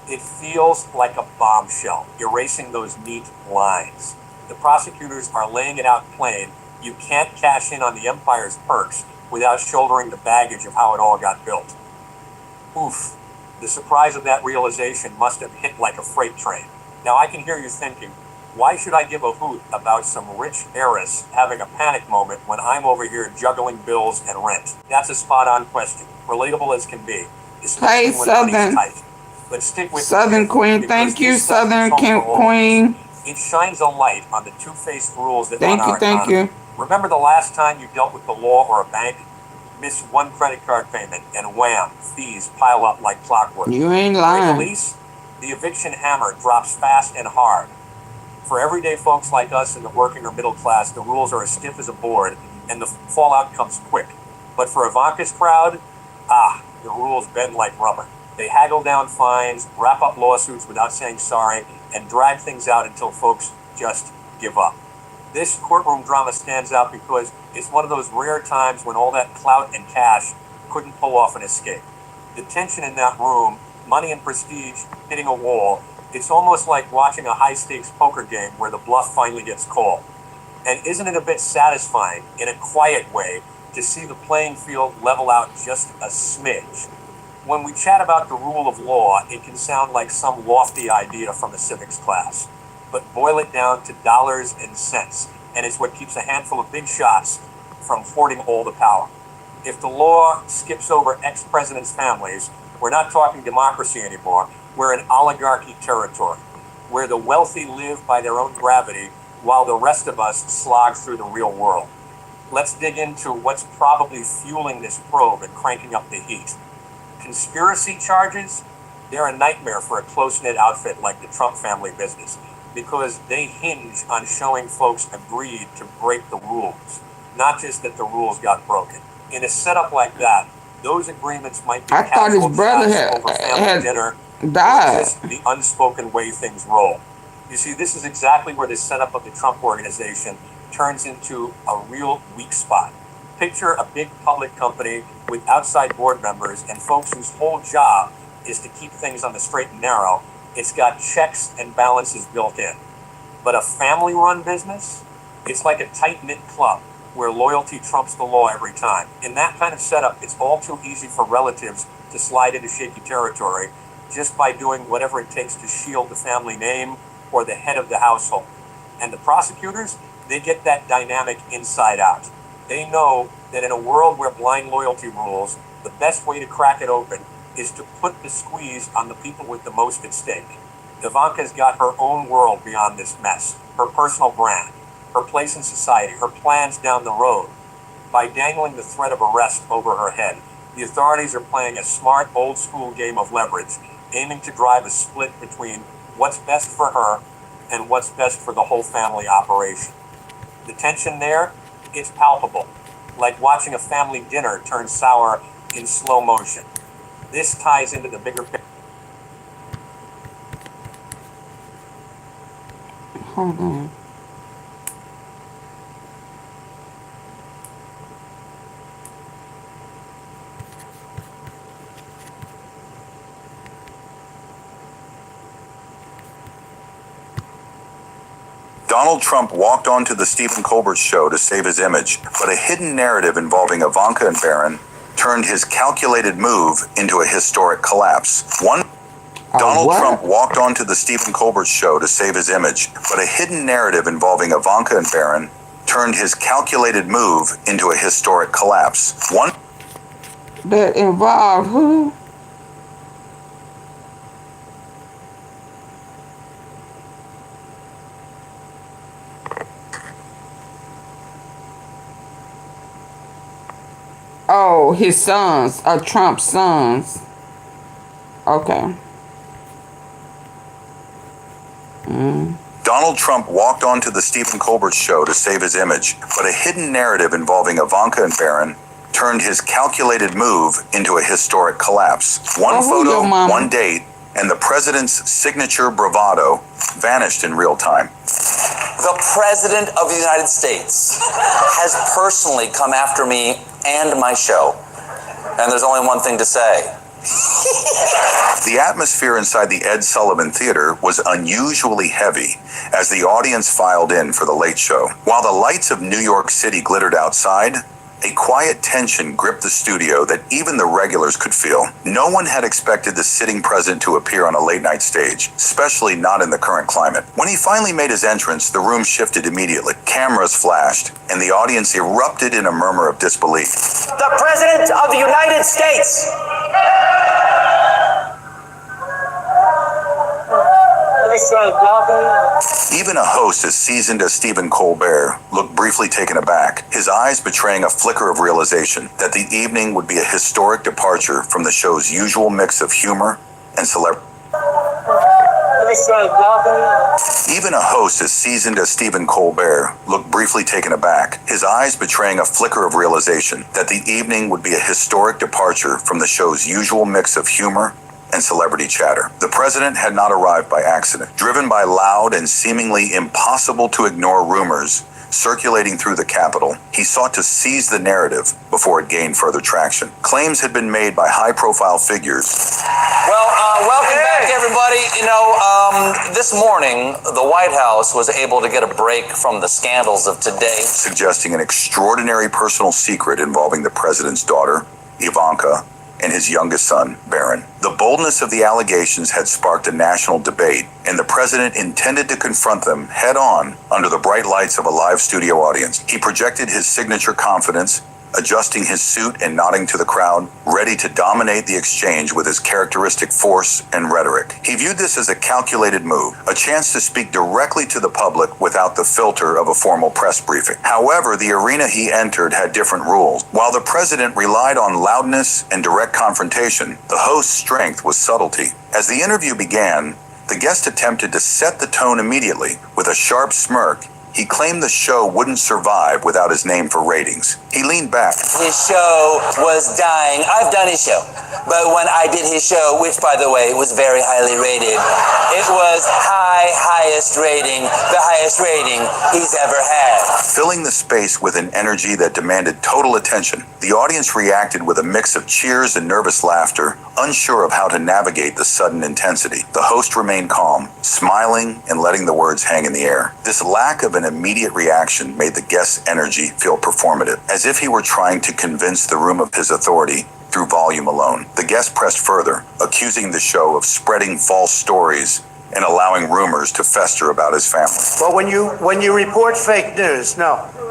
P: it feels like a bombshell, erasing those neat lines. The prosecutors are laying it out plain. You can't cash in on the empire's perks without shouldering the baggage of how it all got built. Oof. The surprise of that realization must have hit like a freight train. Now I can hear you thinking, why should I give a hoot about some rich heiress having a panic moment when I'm over here juggling bills and rent? That's a spot-on question, relatable as can be, especially when money's tight. But stick with
A: Southern Queen, thank you, Southern Queen.
P: It shines a light on the two-faced rules that run our economy.
A: Thank you.
P: Remember the last time you dealt with the law or a bank? Miss one credit card payment and wham, fees pile up like clockwork.
A: You ain't lying.
P: Break a lease, the eviction hammer drops fast and hard. For everyday folks like us in the working or middle class, the rules are as stiff as a board and the fallout comes quick. But for Ivanka's crowd, the rules bend like rubber. They haggle down fines, wrap up lawsuits without saying sorry, and drag things out until folks just give up. This courtroom drama stands out because it's one of those rare times when all that clout and cash couldn't pull off an escape. The tension in that room, money and prestige hitting a wall, it's almost like watching a high-stakes poker game where the bluff finally gets called. And isn't it a bit satisfying, in a quiet way, to see the playing field level out just a smidge? When we chat about the rule of law, it can sound like some lofty idea from a civics class. But boil it down to dollars and cents, and it's what keeps a handful of big shots from hoarding all the power. If the law skips over ex-presidents' families, we're not talking democracy anymore. We're in oligarchy territory, where the wealthy live by their own gravity while the rest of us slog through the real world. Let's dig into what's probably fueling this probe and cranking up the heat. Conspiracy charges, they're a nightmare for a close-knit outfit like the Trump family business, because they hinge on showing folks agreed to break the rules, not just that the rules got broken. In a setup like that, those agreements might be casual chats over family dinner, or just the unspoken way things roll. You see, this is exactly where the setup of the Trump organization turns into a real weak spot. Picture a big public company with outside board members and folks whose whole job is to keep things on the straight and narrow. It's got checks and balances built in. But a family-run business, It's like a tight-knit club where loyalty trumps the law every time. In that kind of setup, it's all too easy for relatives to slide into shaky territory just by doing whatever it takes to shield the family name or the head of the household. And the prosecutors, they get that dynamic inside out. They know that in a world where blind loyalty rules, the best way to crack it open is to put the squeeze on the people with the most at stake. Ivanka's got her own world beyond this mess, her personal brand, her place in society, her plans down the road. By dangling the threat of arrest over her head, the authorities are playing a smart, old-school game of leverage, aiming to drive a split between what's best for her and what's best for the whole family operation. The tension there, it's palpable, like watching a family dinner turn sour in slow motion. This ties into the bigger picture.
A: Hold on.
Q: Donald Trump walked onto the Stephen Colbert show to save his image, but a hidden narrative involving Ivanka and Barron turned his calculated move into a historic collapse. Donald Trump walked onto the Stephen Colbert show to save his image, but a hidden narrative involving Ivanka and Barron turned his calculated move into a historic collapse.
A: That involved who? Oh, his sons, Trump's sons. Okay.
Q: Donald Trump walked onto the Stephen Colbert show to save his image, but a hidden narrative involving Ivanka and Barron turned his calculated move into a historic collapse. One photo, one date, and the president's signature bravado vanished in real time.
R: The President of the United States has personally come after me and my show. And there's only one thing to say.
Q: The atmosphere inside the Ed Sullivan Theater was unusually heavy as the audience filed in for the late show. While the lights of New York City glittered outside, a quiet tension gripped the studio that even the regulars could feel. No one had expected the sitting president to appear on a late-night stage, especially not in the current climate. When he finally made his entrance, the room shifted immediately. Cameras flashed, and the audience erupted in a murmur of disbelief.
R: The President of the United States!
Q: Even a host as seasoned as Stephen Colbert looked briefly taken aback, his eyes betraying a flicker of realization that the evening would be a historic departure from the show's usual mix of humor and celebrity. Even a host as seasoned as Stephen Colbert looked briefly taken aback, his eyes betraying a flicker of realization that the evening would be a historic departure from the show's usual mix of humor and celebrity chatter. The president had not arrived by accident. Driven by loud and seemingly impossible to ignore rumors circulating through the Capitol, he sought to seize the narrative before it gained further traction. Claims had been made by high-profile figures.
R: Well, welcome back, everybody. You know, this morning, the White House was able to get a break from the scandals of today,
Q: suggesting an extraordinary personal secret involving the president's daughter, Ivanka, and his youngest son, Barron. The boldness of the allegations had sparked a national debate, and the president intended to confront them head-on under the bright lights of a live studio audience. He projected his signature confidence, adjusting his suit and nodding to the crowd, ready to dominate the exchange with his characteristic force and rhetoric. He viewed this as a calculated move, a chance to speak directly to the public without the filter of a formal press briefing. However, the arena he entered had different rules. While the president relied on loudness and direct confrontation, the host's strength was subtlety. As the interview began, the guest attempted to set the tone immediately. With a sharp smirk, he claimed the show wouldn't survive without his name for ratings. He leaned back.
R: His show was dying. I've done his show. But when I did his show, which, by the way, was very highly rated, it was highest rating, the highest rating he's ever had.
Q: Filling the space with an energy that demanded total attention, the audience reacted with a mix of cheers and nervous laughter, unsure of how to navigate the sudden intensity. The host remained calm, smiling and letting the words hang in the air. This lack of an immediate reaction made the guest's energy feel performative, as if he were trying to convince the room of his authority through volume alone. The guest pressed further, accusing the show of spreading false stories and allowing rumors to fester about his family.
G: But when you report fake news,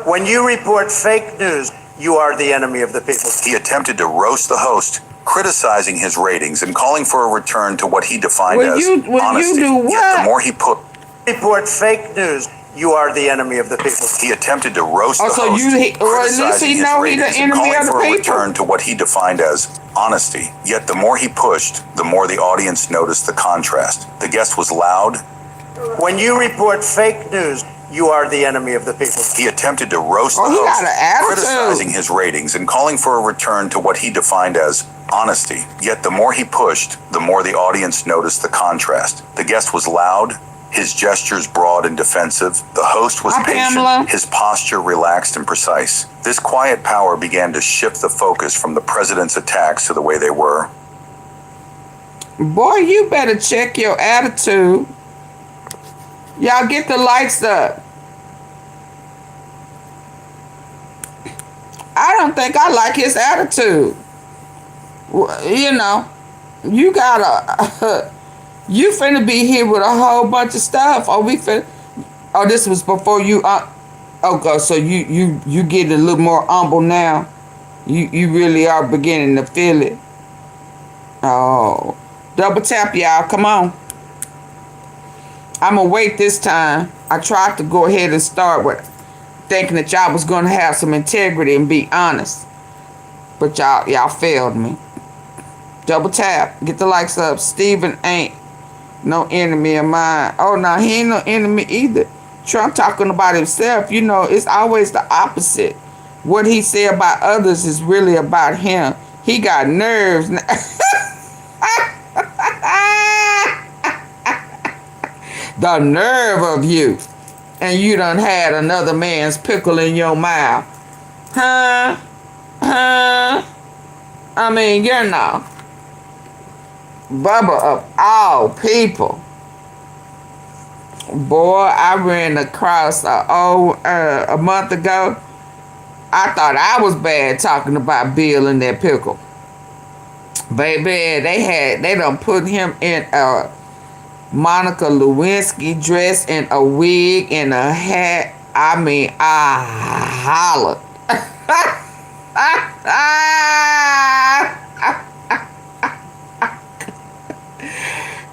G: when you report fake news, you are the enemy of the people.
Q: He attempted to roast the host, criticizing his ratings and calling for a return to what he defined as honesty. Yet the more he
G: report fake news, you are the enemy of the people.
Q: He attempted to roast the host, criticizing his ratings and calling for a return to what he defined as honesty. Yet the more he pushed, the more the audience noticed the contrast. The guest was loud.
G: When you report fake news, you are the enemy of the people.
Q: He attempted to roast the host, criticizing his ratings and calling for a return to what he defined as honesty. Yet the more he pushed, the more the audience noticed the contrast. The guest was loud, his gestures broad and defensive. The host was patient, his posture relaxed and precise. This quiet power began to shift the focus from the president's attacks to the way they were.
A: Boy, you better check your attitude. Y'all get the lights up. I don't think I like his attitude. You know, you gotta, you finna be here with a whole bunch of stuff. Oh, this was before you, okay, so you get a little more humble now. You really are beginning to feel it. Oh, double tap, y'all, come on. I'm gonna wait this time. I tried to go ahead and start with thinking that y'all was gonna have some integrity and be honest, but y'all failed me. Double tap, get the likes up. Steven ain't no enemy of mine. Oh no, he ain't no enemy either. Trump talking about himself. You know, it's always the opposite. What he said about others is really about him. He got nerves. The nerve of you. And you done had another man's pickle in your mouth. Huh? I mean, you know. Bubba of all people. Boy, I ran across a month ago. I thought I was bad talking about Bill and that pickle. Baby, they done put him in a Monica Lewinsky dress and a wig and a hat. I mean, I hollered.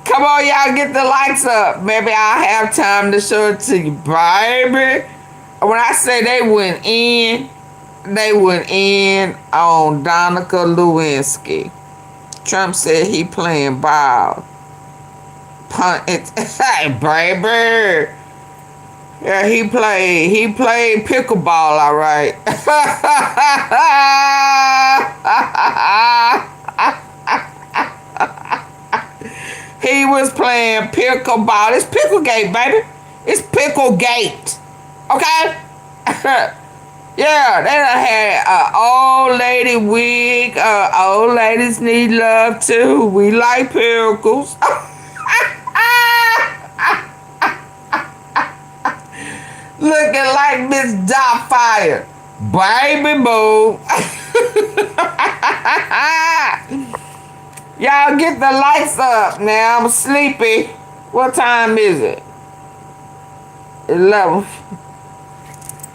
A: Come on, y'all, get the lights up. Maybe I'll have time to show it to you, baby. When I say they went in on Monica Lewinsky. Trump said he playing ball. Hey, baby. Yeah, he played pickleball, all right. He was playing pickleball. It's Picklegate, baby. It's Picklegate. Okay? Yeah, they done had an old lady wig. Old ladies need love too. We like pickles. Looking like Miss Doubtfire. Baby boo. Y'all get the lights up now. I'm sleepy. What time is it? 11.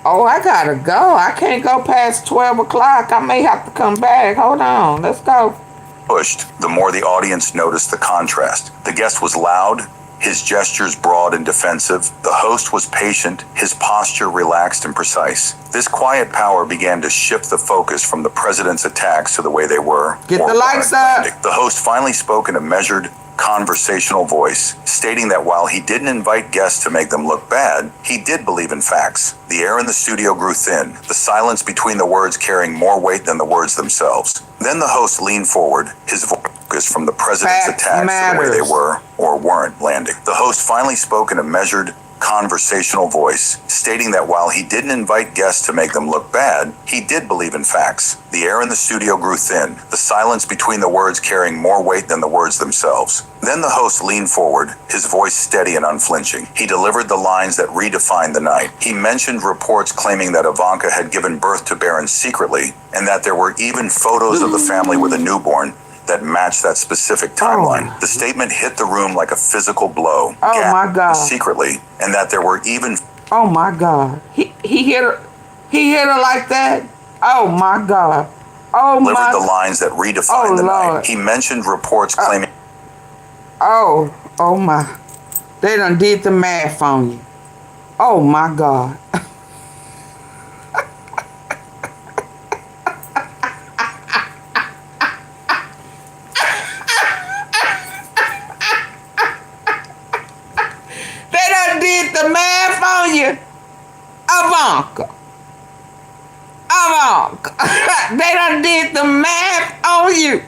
A: Oh, I gotta go. I can't go past 12 o'clock. I may have to come back. Hold on. Let's go.
Q: Pushed, the more the audience noticed the contrast. The guest was loud, his gestures broad and defensive. The host was patient, his posture relaxed and precise. This quiet power began to shift the focus from the president's attacks to the way they were.
A: Get the lights up.
Q: The host finally spoke in a measured, conversational voice, stating that while he didn't invite guests to make them look bad, he did believe in facts. The air in the studio grew thin, the silence between the words carrying more weight than the words themselves. Then the host leaned forward, his focus from the president's attacks to the way they were or weren't landing. The host finally spoke in a measured, conversational voice, stating that while he didn't invite guests to make them look bad, he did believe in facts. The air in the studio grew thin, the silence between the words carrying more weight than the words themselves. Then the host leaned forward, his voice steady and unflinching. He delivered the lines that redefined the night. He mentioned reports claiming that Ivanka had given birth to Barron secretly, and that there were even photos of the family with a newborn that matched that specific timeline. The statement hit the room like a physical blow.
A: Oh my God.
Q: Secretly, and that there were even...
A: Oh my God. He hit her. He hit her like that? Oh my God. Oh my...
Q: Delivered the lines that redefined the night. He mentioned reports claiming...
A: Oh my. They done did the math on you. Oh my God. Did the math on you, Ivanka. They done did the math on you.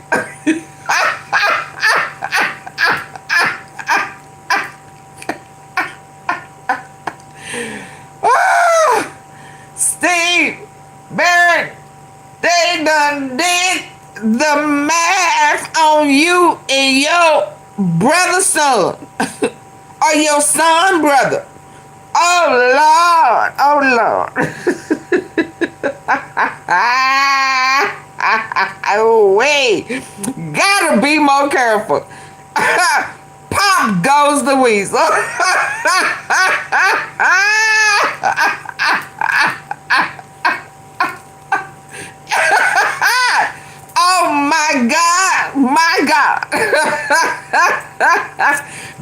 A: Steve Barrett, they done did the math on you and your brother's son. Or your son, brother. Oh, Lord. Oh, wait. Gotta be more careful. Pop goes the weasel. Oh, my God.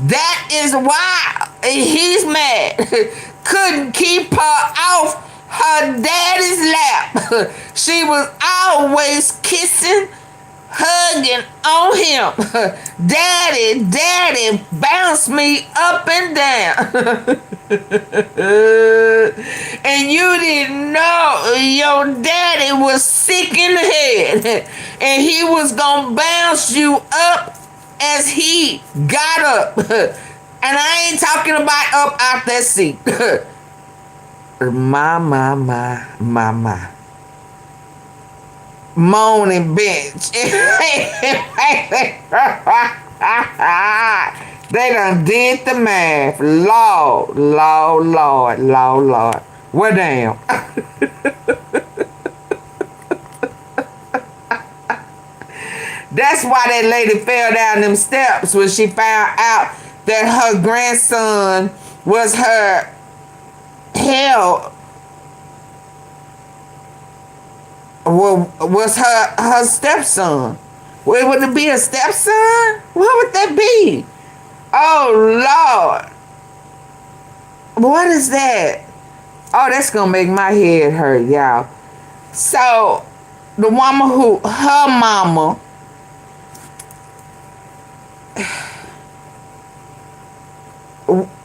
A: That is why he's mad. Couldn't keep her off her daddy's lap. She was always kissing, hugging on him. Daddy, bounce me up and down. And you didn't know your daddy was sick in the head. And he was gonna bounce you up as he got up. And I ain't talking about up out that seat. My. Moaning bitch. They done did the math. Lord. Well, damn. That's why that lady fell down them steps when she found out that her grandson was her was her stepson. Well, would it be a stepson? What would that be? Oh, Lord. What is that? Oh, that's gonna make my head hurt, y'all. So, the woman who, her mama,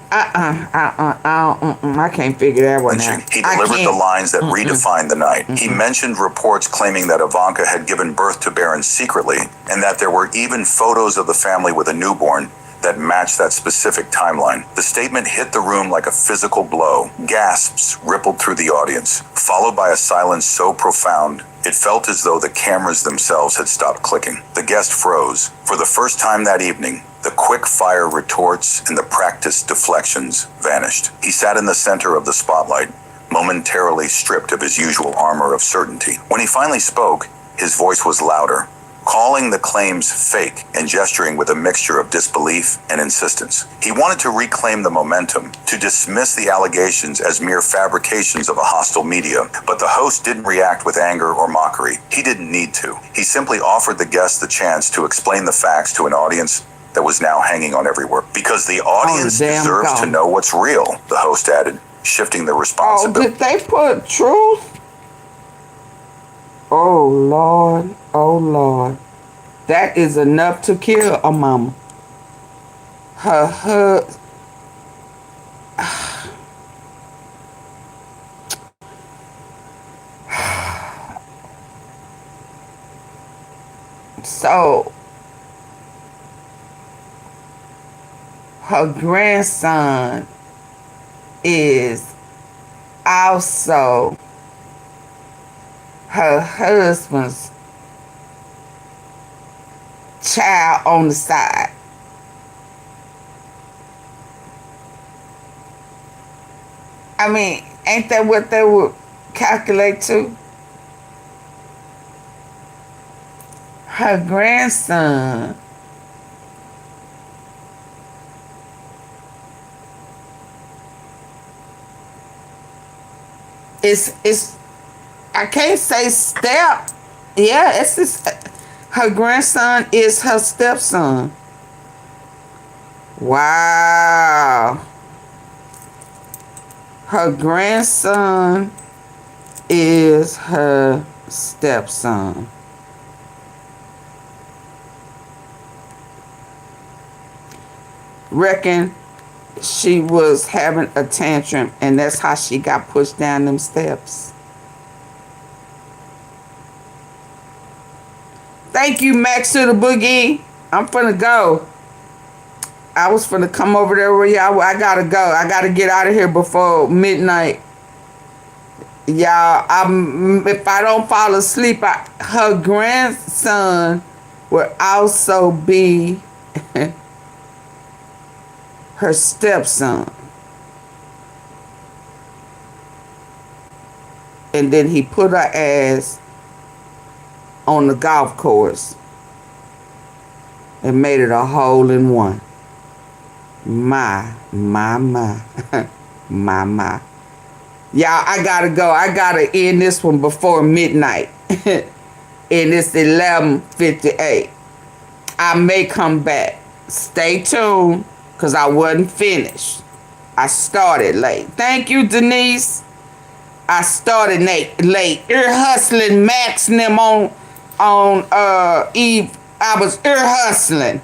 A: I can't figure that one out.
Q: He delivered the lines that redefined the night. He mentioned reports claiming that Ivanka had given birth to Barron secretly, and that there were even photos of the family with a newborn that matched that specific timeline. The statement hit the room like a physical blow. Gasps rippled through the audience, followed by a silence so profound it felt as though the cameras themselves had stopped clicking. The guest froze. For the first time that evening, the quick-fire retorts and the practiced deflections vanished. He sat in the center of the spotlight, momentarily stripped of his usual armor of certainty. When he finally spoke, his voice was louder, calling the claims fake and gesturing with a mixture of disbelief and insistence. He wanted to reclaim the momentum, to dismiss the allegations as mere fabrications of a hostile media, but the host didn't react with anger or mockery. He didn't need to. He simply offered the guests the chance to explain the facts to an audience that was now hanging on every word. Because the audience deserves to know what's real, the host added, shifting the responsibility.
A: Oh, did they put truth? Oh, Lord. Oh, Lord. That is enough to kill a mama. Her husband. So, her grandson is also her husband's child on the side. I mean, ain't that what they would calculate to? Her grandson is I can't say step. Yeah, it's just, her grandson is her stepson. Wow. Her grandson is her stepson. Reckon she was having a tantrum and that's how she got pushed down them steps. Thank you, Max to the Boogie. I'm finna go. I was finna come over there where y'all. I gotta go. I gotta get out of here before midnight. Y'all, if I don't fall asleep, her grandson will also be her stepson. And then he put her ass on the golf course and made it a hole in one. My. My. Y'all, I gotta go. I gotta end this one before midnight. And it's 11:58. I may come back. Stay tuned, because I wasn't finished. I started late. Thank you, Denise. I started late. Ear hustling Max and them on Eve. I was ear hustling.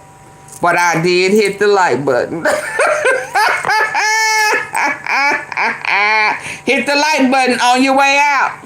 A: But I did hit the like button. Hit the like button on your way out.